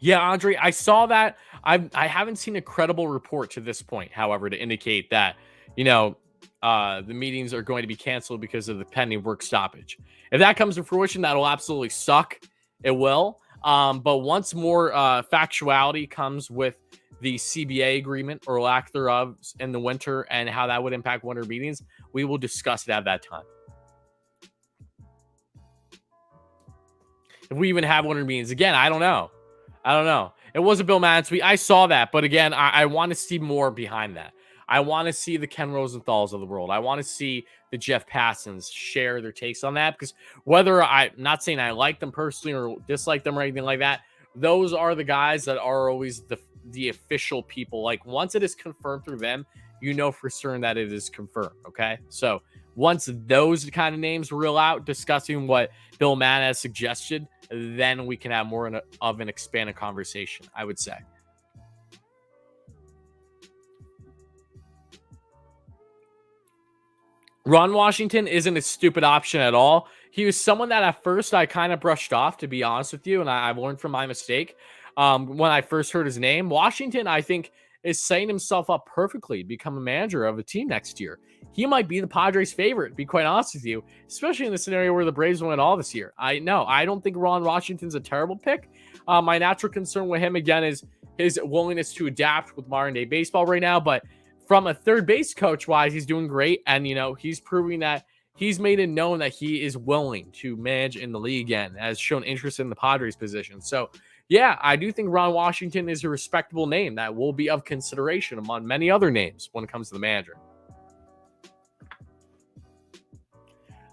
Yeah, Andre, I saw that. I haven't seen a credible report to this point, however, to indicate that, the meetings are going to be canceled because of the pending work stoppage. If that comes to fruition, that'll absolutely suck. It will. But once more factuality comes with the CBA agreement or lack thereof in the winter and how that would impact winter meetings, we will discuss it at that time. If we even have winter meetings again, I don't know. It was a Bill Madden tweet. I saw that, but again, I want to see more behind that. I want to see the Ken Rosenthals of the world. I want to see the Jeff Passons share their takes on that, because whether I'm not saying I like them personally or dislike them or anything like that, those are the guys that are always the official people. Like, once it is confirmed through them, you know for certain that it is confirmed. Okay, so once those kind of names reel out discussing what Bill Madden has suggested, then we can have more of an expanded conversation, I would say. Ron Washington isn't a stupid option at all. He was someone that at first I kind of brushed off, to be honest with you, and I've learned from my mistake. When I first heard his name, Washington, I think, is setting himself up perfectly to become a manager of a team next year. He might be the Padres' favorite, to be quite honest with you, especially in the scenario where the Braves win it all this year. I don't think Ron Washington's a terrible pick. My natural concern with him, again, is his willingness to adapt with modern day baseball right now. But from a third base coach wise, he's doing great. And, he's proving that he's made it known that he is willing to manage in the league again, has shown interest in the Padres position. So, yeah, I do think Ron Washington is a respectable name that will be of consideration among many other names when it comes to the manager.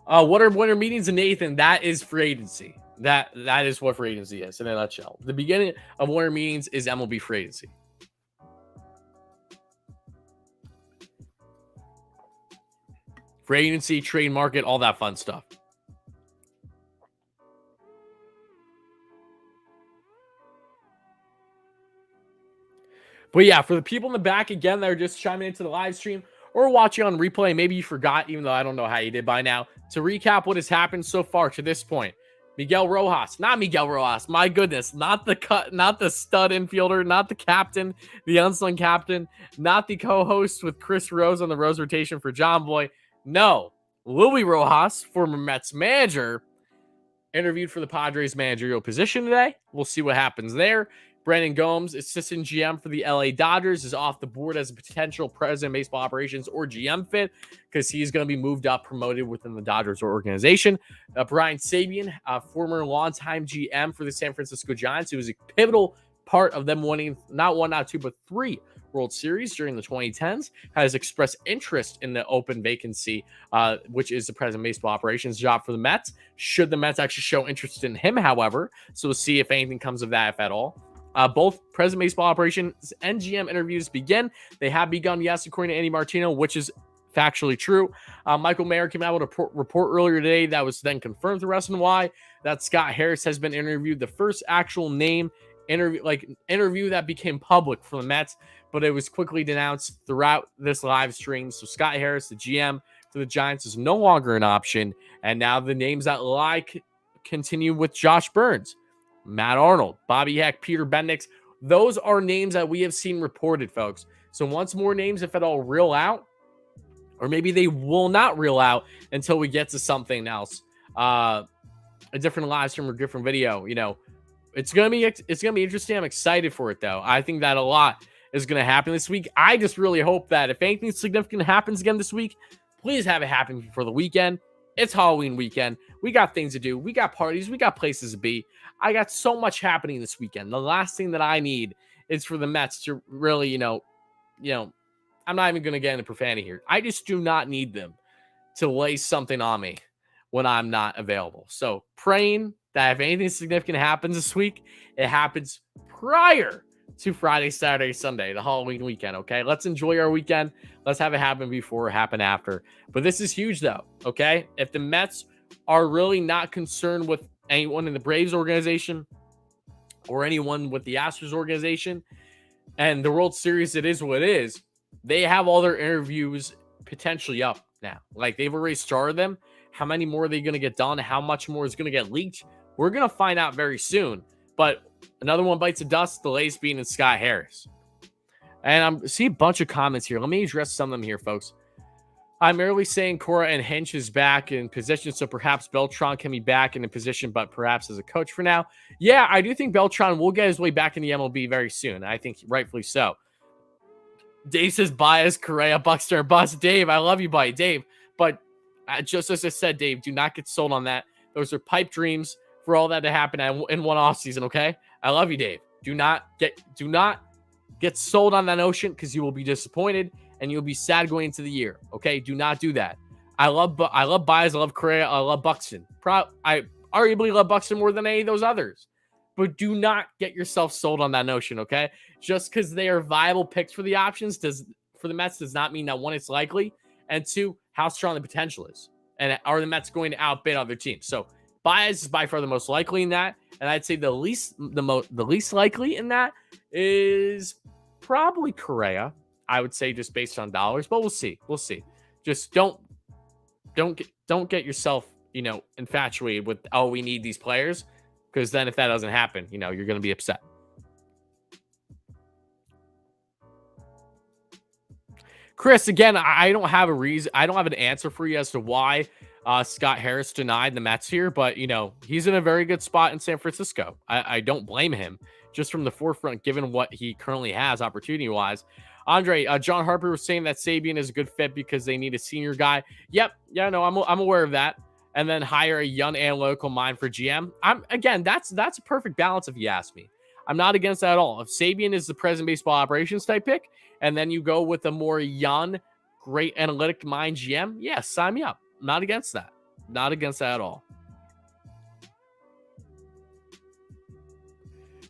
What are winter meetings, and Nathan? That is free agency. That is what free agency is in a nutshell. The beginning of winter meetings is MLB free agency. Free agency, trade market, all that fun stuff. But yeah, for the people in the back, again, that are just chiming into the live stream or watching on replay, maybe you forgot, even though I don't know how you did by now, to recap what has happened so far to this point. Not Miguel Rojas, my goodness, not the stud infielder, not the captain, the unsung captain, not the co-host with Chris Rose on the Rose rotation for John Boy. No, Louis Rojas, former Mets manager, interviewed for the Padres managerial position today. We'll see what happens there. Brandon Gomes, assistant GM for the LA Dodgers, is off the board as a potential president of baseball operations or GM fit because he's going to be moved up, promoted within the Dodgers organization. Brian Sabean, former longtime GM for the San Francisco Giants, who was a pivotal part of them winning not one, not two, but 3 World Series during the 2010s, has expressed interest in the open vacancy, which is the president of baseball operations job for the Mets. Should the Mets actually show interest in him, however, so we'll see if anything comes of that, if at all. Both president baseball operations and GM interviews begin. They have begun, yes, according to Andy Martino, which is factually true. Michael Mayer came out with a report earlier today that was then confirmed to Russ and Y that Scott Harris has been interviewed. The first actual name interview that became public for the Mets, but it was quickly denounced throughout this live stream. So Scott Harris, the GM for the Giants, is no longer an option. And now the names that lie continue with Josh Burns, Matt Arnold, Bobby Heck, Peter Bendix. Those are names that we have seen reported, folks. So once more names, if at all, reel out, or maybe they will not reel out until we get to something else, a different live stream or different video. It's gonna be interesting. I'm excited for it, though. I think that a lot is gonna happen this week. I just really hope that if anything significant happens again this week, please have it happen before the weekend. It's Halloween weekend. We got things to do. We got parties. We got places to be. I got so much happening this weekend. The last thing that I need is for the Mets to really, I'm not even going to get into profanity here. I just do not need them to lay something on me when I'm not available. So praying that if anything significant happens this week, it happens prior to Friday, Saturday, Sunday, the Halloween weekend, okay? Let's enjoy our weekend. Let's have it happen before, happen after. But this is huge, though, okay? If the Mets are really not concerned with anyone in the Braves organization or anyone with the Astros organization, and the World Series, it is what it is, they have all their interviews potentially up now. Like, they've already started them. How many more are they going to get done? How much more is going to get leaked? We're going to find out very soon. But another one bites the dust, the latest being in Scott Harris. And I'm see a bunch of comments here. Let me address some of them here, folks. I'm merely saying Cora and Hinch is back in position, so perhaps Beltran can be back in a position, but perhaps as a coach for now. Yeah, I do think Beltran will get his way back in the MLB very soon. I think rightfully so. Dave says Baez, Correa, Buxton, bust. Dave, I love you, buddy. Dave, but just as I said, Dave, do not get sold on that. Those are pipe dreams for all that to happen in one offseason, okay? I love you, Dave. Do not get sold on that notion because you will be disappointed and you'll be sad going into the year. Okay, do not do that. I love Baez, I love Correa, I love Buxton. I arguably love Buxton more than any of those others. But do not get yourself sold on that notion. Okay, just because they are viable picks for the options for the Mets does not mean that one, it's likely, and two, how strong the potential is, and are the Mets going to outbid other teams? So Baez is by far the most likely in that, and I'd say the least likely in that is probably Correa. I would say just based on dollars, but we'll see. We'll see. Just don't get yourself, infatuated with, oh, we need these players, because then if that doesn't happen, you're going to be upset. Chris, again, I don't have a reason. I don't have an answer for you as to why Scott Harris denied the Mets here, but he's in a very good spot in San Francisco. I don't blame him just from the forefront, given what he currently has opportunity wise. Andre, John Harper was saying that Sabian is a good fit because they need a senior guy. Yep. Yeah, no, I'm aware of that. And then hire a young analytical mind for GM. That's a perfect balance if you ask me. I'm not against that at all. If Sabian is the present baseball operations type pick, and then you go with a more young, great analytic mind GM, yes, sign me up. Not against that. Not against that at all.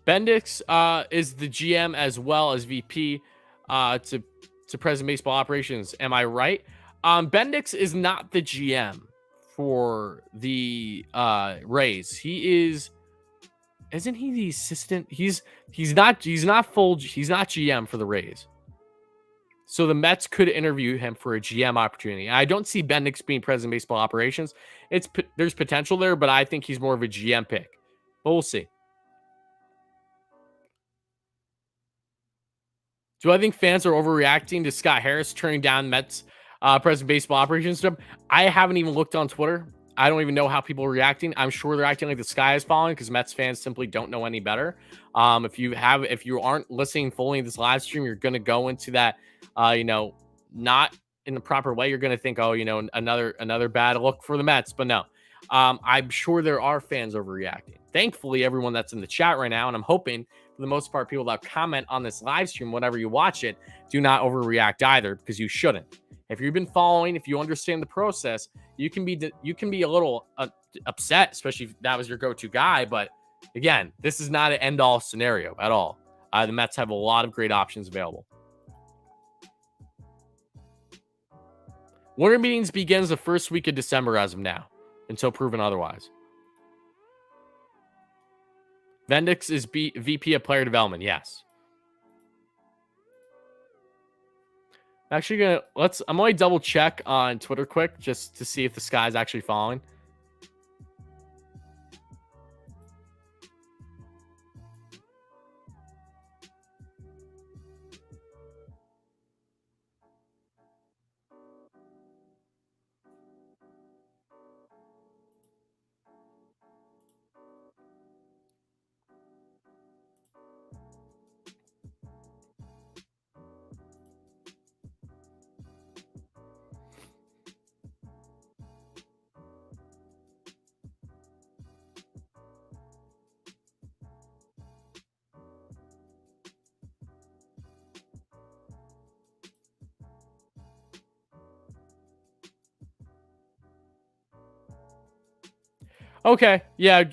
Bendix is the GM as well as VP to present baseball operations. Am I right? Bendix is not the GM for the Rays. Isn't he the assistant? He's not GM for the Rays. So the Mets could interview him for a GM opportunity. I don't see Bendix being president of baseball operations. There's potential there, but I think he's more of a GM pick. But we'll see. Do I think fans are overreacting to Scott Harris turning down Mets president of baseball operations job? I haven't even looked on Twitter. I don't even know how people are reacting. I'm sure they're acting like the sky is falling because Mets fans simply don't know any better. If you aren't listening fully to this live stream, you're going to go into that, not in the proper way. You're going to think, oh, another bad look for the Mets. But no, I'm sure there are fans overreacting. Thankfully, everyone that's in the chat right now, and I'm hoping for the most part, people that comment on this live stream, whenever you watch it, do not overreact either, because you shouldn't. If you've been following, if you understand the process, you can be a little upset, especially if that was your go-to guy. But again, this is not an end-all scenario at all. The Mets have a lot of great options available. Winter meetings begins the first week of December as of now, until proven otherwise. Bendix is VP of Player Development. Yes. Actually, I'm going to double check on Twitter quick just to see if the sky's actually falling. Okay, yeah,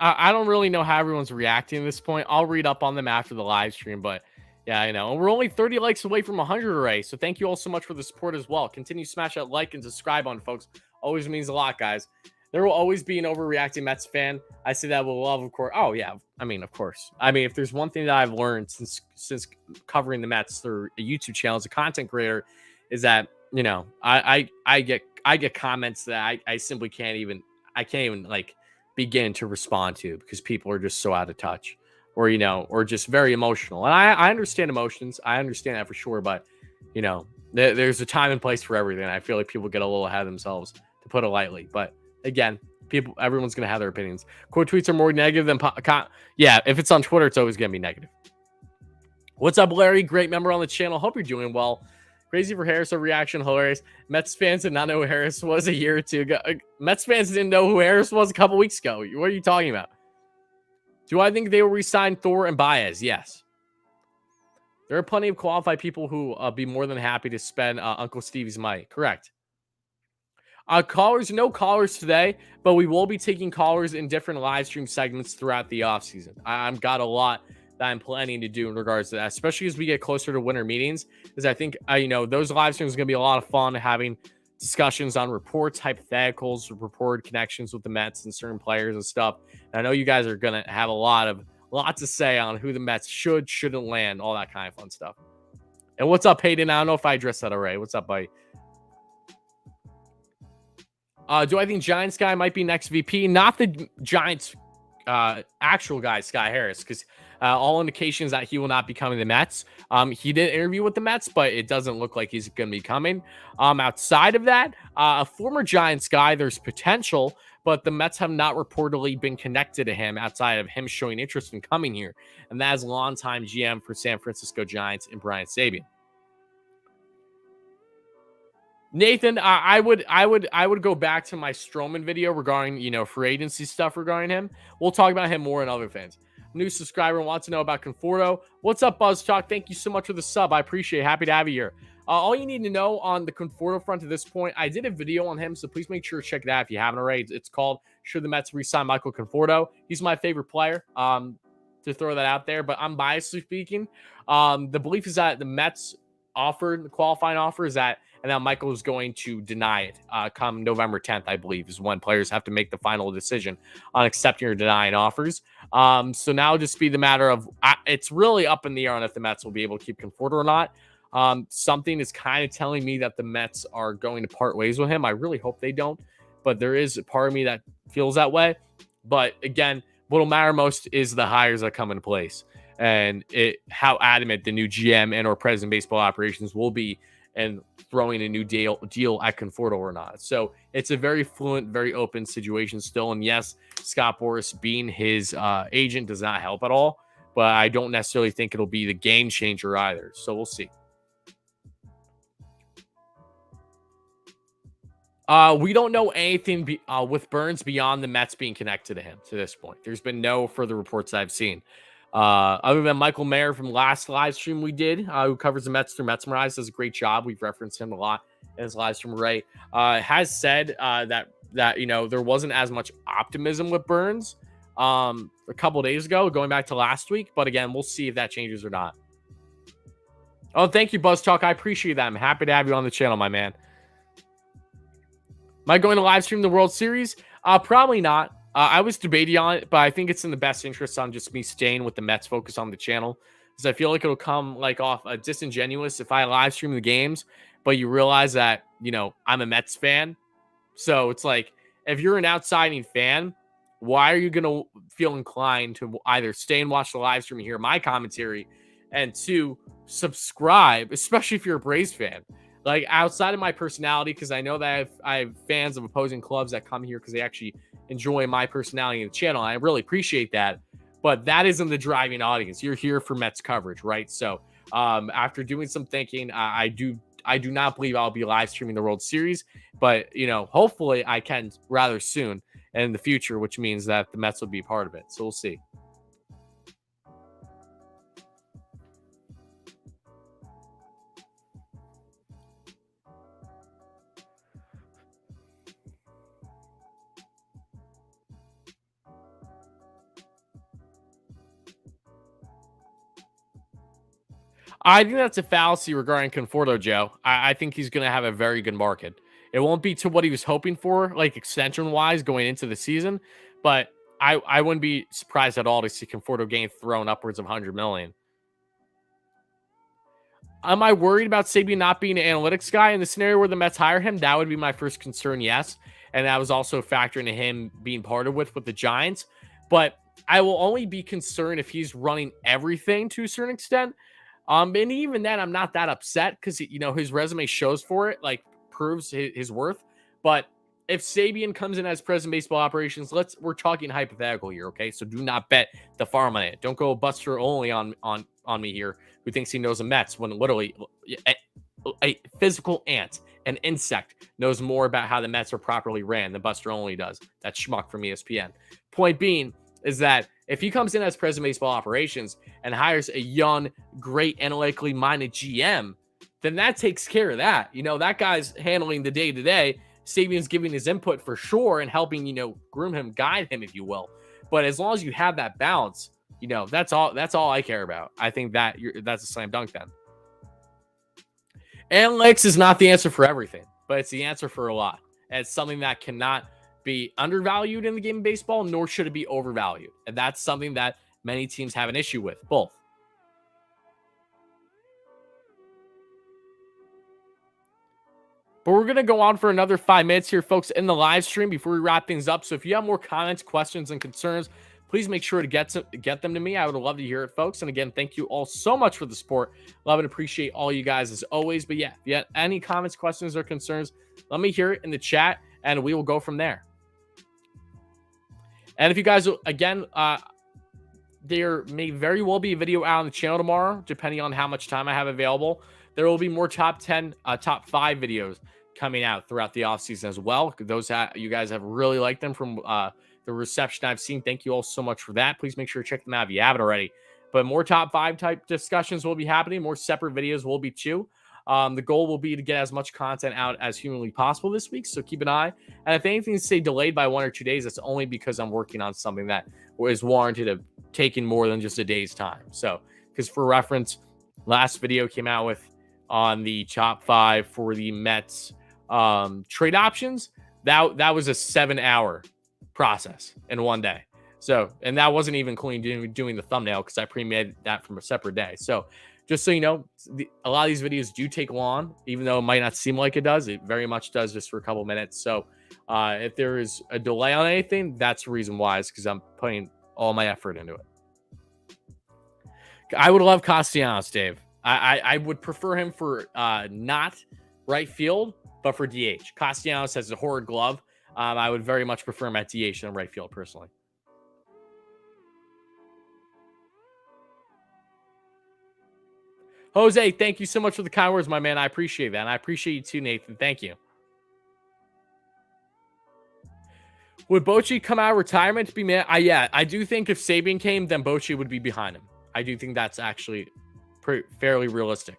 I don't really know how everyone's reacting at this point. I'll read up on them after the live stream, but yeah, I know. We're only 30 likes away from 100 already, so thank you all so much for the support as well. Continue to smash that like and subscribe on, folks. Always means a lot, guys. There will always be an overreacting Mets fan. I say that with love, of course. Oh, yeah, of course. If there's one thing that I've learned since covering the Mets through a YouTube channel as a content creator is that, I get comments that I simply can't even begin to respond to because people are just so out of touch or, or just very emotional. And I understand emotions. I understand that for sure. But, there's a time and place for everything. I feel like people get a little ahead of themselves, to put it lightly. But again, everyone's going to have their opinions. Quote tweets are more negative than yeah. If it's on Twitter, it's always going to be negative. What's up, Larry? Great member on the channel. Hope you're doing well. Crazy for Harris, a reaction, hilarious. Mets fans did not know who Harris was a year or two ago. Mets fans didn't know who Harris was a couple weeks ago. What are you talking about? Do I think they will re-sign Thor and Baez? Yes. There are plenty of qualified people who be more than happy to spend Uncle Stevie's money. Correct. Callers, no callers today, but we will be taking callers in different live stream segments throughout the offseason. I've got a lot that I'm planning to do in regards to that, especially as we get closer to winter meetings, because I think, those live streams are going to be a lot of fun, having discussions on reports, hypotheticals, reported connections with the Mets and certain players and stuff. And I know you guys are going to have a lot to say on who the Mets shouldn't land, all that kind of fun stuff. And what's up, Hayden? I don't know if I addressed that already. What's up, buddy? Do I think Giants guy might be next VP? Not the Giants actual guy, Sky Harris, because all indications that he will not be coming to the Mets. He did interview with the Mets, but it doesn't look like he's going to be coming. Outside of that, a former Giants guy, there's potential, but the Mets have not reportedly been connected to him outside of him showing interest in coming here. And that is longtime GM for San Francisco Giants and Brian Sabean. Nathan, I would go back to my Stroman video regarding, free agency stuff regarding him. We'll talk about him more in other fans. New subscriber wants to know about Conforto. What's up, Buzz Talk? Thank you so much for the sub. I appreciate it. Happy to have you here. All you need to know on the Conforto front to this point, I did a video on him, so please make sure to check it out if you haven't already. It's called Should the Mets Re-Sign Michael Conforto? He's my favorite player, to throw that out there, but I'm biased speaking. The belief is that the Mets offered the qualifying offer is that, and now Michael is going to deny it come November 10th, I believe, is when players have to make the final decision on accepting or denying offers. So now it'll just be the matter of it's really up in the air on if the Mets will be able to keep Conforto or not. Something is kind of telling me that the Mets are going to part ways with him. I really hope they don't, but there is a part of me that feels that way. But again, what'll matter most is the hires that come into place and how adamant the new GM and or president of baseball operations will be and throwing a new deal at Conforto or not. So it's a very fluent, very open situation still. And yes, Scott Boras being his agent does not help at all, but I don't necessarily think it'll be the game changer either. So we'll see. We don't know anything with Burns beyond the Mets being connected to him to this point. There's been no further reports I've seen. Other than Michael Mayer from last live stream we did, who covers the Mets through Metsmerize, does a great job. We've referenced him a lot in his live stream. Ray has said that there wasn't as much optimism with Burns a couple of days ago, going back to last week. But again, we'll see if that changes or not. Oh, thank you, Buzz Talk. I appreciate that. I'm happy to have you on the channel, my man. Am I going to live stream the World Series? Probably not. I was debating on it, but I think it's in the best interest on just me staying with the Mets focus on the channel, because I feel like it'll come off disingenuous if I live stream the games, but you realize that, I'm a Mets fan. So it's like, if you're an outsiding fan, why are you going to feel inclined to either stay and watch the live stream and hear my commentary, and to subscribe, especially if you're a Braves fan? Like, outside of my personality, because I know that I have fans of opposing clubs that come here because they actually enjoy my personality in the channel. I really appreciate that, but that isn't the driving audience. You're here for Mets coverage, right? So after doing some thinking, I do not believe I'll be live streaming the World Series, but hopefully I can rather soon in the future, which means that the Mets will be part of it. So we'll see. I think that's a fallacy regarding Conforto, Joe. I think he's going to have a very good market. It won't be to what he was hoping for, like extension-wise, going into the season, but I wouldn't be surprised at all to see Conforto gain thrown upwards of $100 million. Am I worried about Sabean not being an analytics guy in the scenario where the Mets hire him? That would be my first concern, yes. and that was also factoring in him being parted with the Giants. But I will only be concerned if he's running everything to a certain extent. And even then, I'm not that upset because his resume shows for it, like proves his worth. But if Sabian comes in as president of baseball operations, we're talking hypothetical here, okay? So do not bet the farm on it. Don't go Buster Olney on me here, who thinks he knows the Mets when literally a physical ant, an insect, knows more about how the Mets are properly ran than Buster Olney does. That schmuck from ESPN. Point being is that if he comes in as president of baseball operations and hires a young, great, analytically minded GM, then that takes care of that. That guy's handling the day-to-day. Sabian's giving his input for sure and helping, groom him, guide him, if you will. But as long as you have that balance, that's all I care about. I think that's a slam dunk then. Analytics is not the answer for everything, but it's the answer for a lot. And it's something that cannot be undervalued in the game of baseball, nor should it be overvalued. And that's something that many teams have an issue with, both. But we're going to go on for another 5 minutes here, folks, in the live stream before we wrap things up. So if you have more comments, questions, and concerns, please make sure to get them to me. I would love to hear it, folks. And again, thank you all so much for the support. Love and appreciate all you guys as always. But yeah, if you have any comments, questions, or concerns, let me hear it in the chat, and we will go from there. And if you guys, again, there may very well be a video out on the channel tomorrow, depending on how much time I have available. There will be more top 5 videos coming out throughout the offseason as well. Those you guys have really liked them from the reception I've seen. Thank you all so much for that. Please make sure to check them out if you haven't already. But more top 5 type discussions will be happening. More separate videos will be too. The goal will be to get as much content out as humanly possible this week. So keep an eye. And if anything say delayed by 1 or 2 days, it's only because I'm working on something that is warranted of taking more than just a day's time. So, because for reference, last video came out with on the top 5 for the Mets trade options. That was a 7-hour process in 1 day. So, and that wasn't even including doing the thumbnail because I pre-made that from a separate day. So just so you know, a lot of these videos do take long, even though it might not seem like it does. It very much does just for a couple minutes. So if there is a delay on anything, that's the reason why, is because I'm putting all my effort into it. I would love Castellanos, Dave. I would prefer him for not right field, but for DH. Castellanos has a horrid glove. I would very much prefer him at DH than right field, personally. Jose, thank you so much for the kind words, my man. I appreciate that. And I appreciate you too, Nathan. Thank you. Would Bochy come out of retirement to be man? Yeah, I do think if Sabian came, then Bochy would be behind him. I do think that's actually fairly realistic.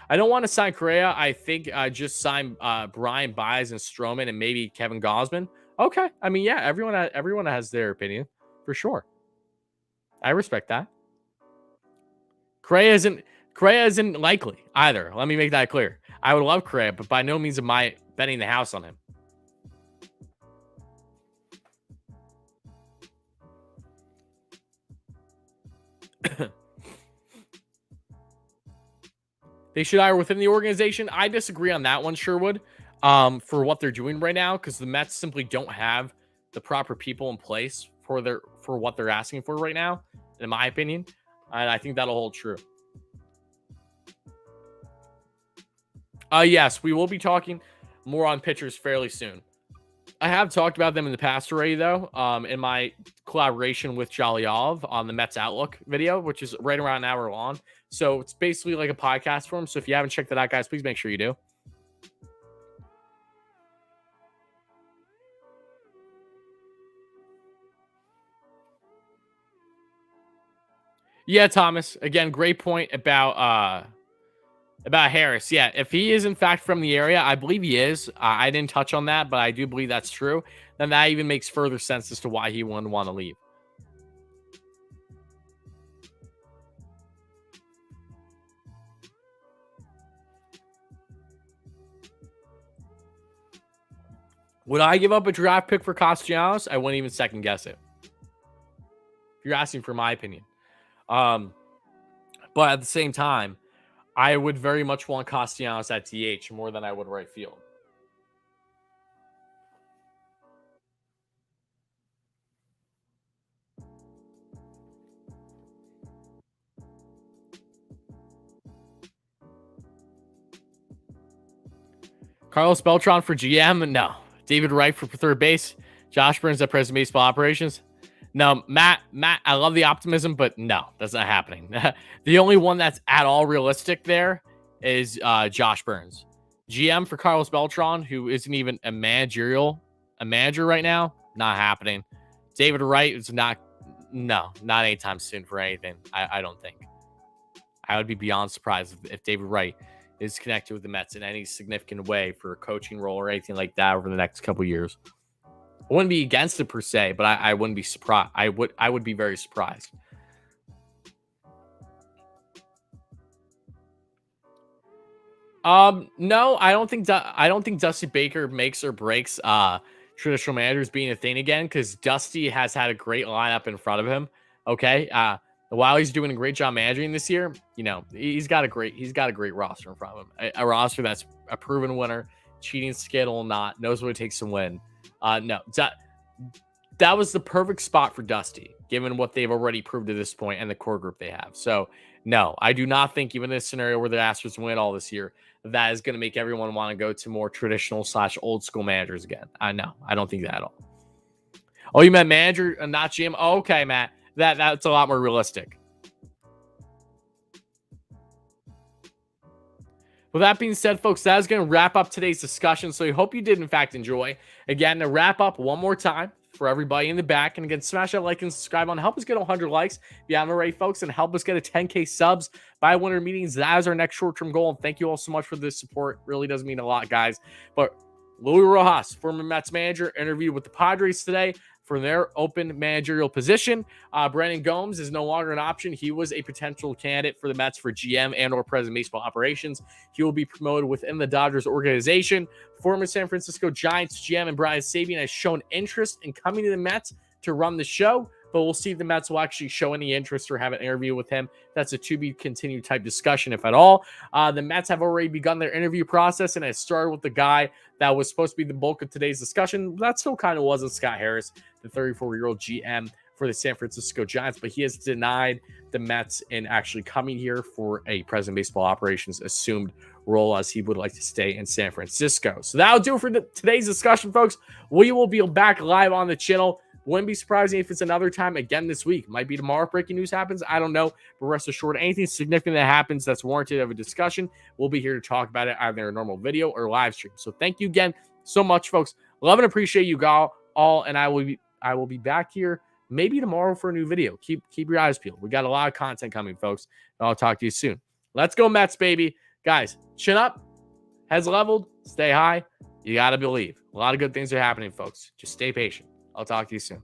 I don't want to sign Correa. I think just sign Brian Baez and Stroman and maybe Kevin Gausman. Okay. I mean, yeah, everyone has their opinion for sure. I respect that. Correa isn't likely either. Let me make that clear. I would love Correa, but by no means am I betting the house on him. They should hire within the organization. I disagree on that one, Sherwood, for what they're doing right now, because the Mets simply don't have the proper people in place for what they're asking for right now, in my opinion. And I think that'll hold true. Yes, we will be talking more on pitchers fairly soon. I have talked about them in the past already, though, in my collaboration with Jolly Olive on the Mets Outlook video, which is right around an hour long. So it's basically like a podcast for them. So if you haven't checked that out, guys, please make sure you do. Yeah, Thomas. Again, great point about Harris. Yeah, if he is in fact from the area, I believe he is. I didn't touch on that, but I do believe that's true. Then that even makes further sense as to why he wouldn't want to leave. Would I give up a draft pick for Castellanos? I wouldn't even second guess it. If you're asking for my opinion. But at the same time, I would very much want Castellanos at DH more than I would right field. Carlos Beltran for GM? No. David Wright for third base? Josh Burns at President Baseball Operations? No. Matt, I love the optimism, but no, that's not happening. The only one that's at all realistic there is Josh Burns. GM for Carlos Beltran, who isn't even a manager right now, not happening. David Wright is not anytime soon for anything. I don't think. I would be beyond surprised if David Wright is connected with the Mets in any significant way for a coaching role or anything like that over the next couple of years. I wouldn't be against it per se, but I wouldn't be surprised. I would be very surprised. No, I don't think Dusty Baker makes or breaks traditional managers being a thing again, because Dusty has had a great lineup in front of him. Okay. While he's doing a great job managing this year, he's got a great roster in front of him. A roster that's a proven winner, cheating scandal or not, knows what it takes to win. No, that was the perfect spot for Dusty, given what they've already proved to this point and the core group they have. So no, I do not think, even this scenario where the Astros win all this year, that is going to make everyone want to go to more traditional / old school managers again. I don't think that at all. Oh, you meant manager and not GM? Oh, okay, Matt. That's a lot more realistic. With that being said, folks, that is going to wrap up today's discussion. So I hope you did, in fact, enjoy. Again, to wrap up one more time for everybody in the back. And again, smash that like and subscribe on. Help us get 100 likes if you haven't already, folks. And help us get a 10K subs by winter meetings. That is our next short-term goal. And thank you all so much for this support. Really does mean a lot, guys. But Luis Rojas, former Mets manager, interviewed with the Padres today for their open managerial position. Brandon Gomes is no longer an option. He was a potential candidate for the Mets for GM and or president baseball operations. He will be promoted within the Dodgers organization. Former San Francisco Giants GM and Brian Sabean has shown interest in coming to the Mets to run the show, but we'll see if the Mets will actually show any interest or have an interview with him. That's a to be continued type discussion, if at all. The Mets have already begun their interview process, and it started with the guy that was supposed to be the bulk of today's discussion. That still kind of wasn't Scott Harris, the 34-year-old GM for the San Francisco Giants, but he has denied the Mets in actually coming here for a president baseball operations assumed role, as he would like to stay in San Francisco. So that'll do it for today's discussion, folks. We will be back live on the channel. Wouldn't be surprising if it's another time again this week. Might be tomorrow if breaking news happens. I don't know. But rest assured, anything significant that happens that's warranted of a discussion, we'll be here to talk about it either in a normal video or live stream. So thank you again so much, folks. Love and appreciate you all, and I will be back here maybe tomorrow for a new video. Keep your eyes peeled. We got a lot of content coming, folks. And I'll talk to you soon. Let's go Mets, baby. Guys, chin up, heads leveled, stay high. You got to believe. A lot of good things are happening, folks. Just stay patient. I'll talk to you soon.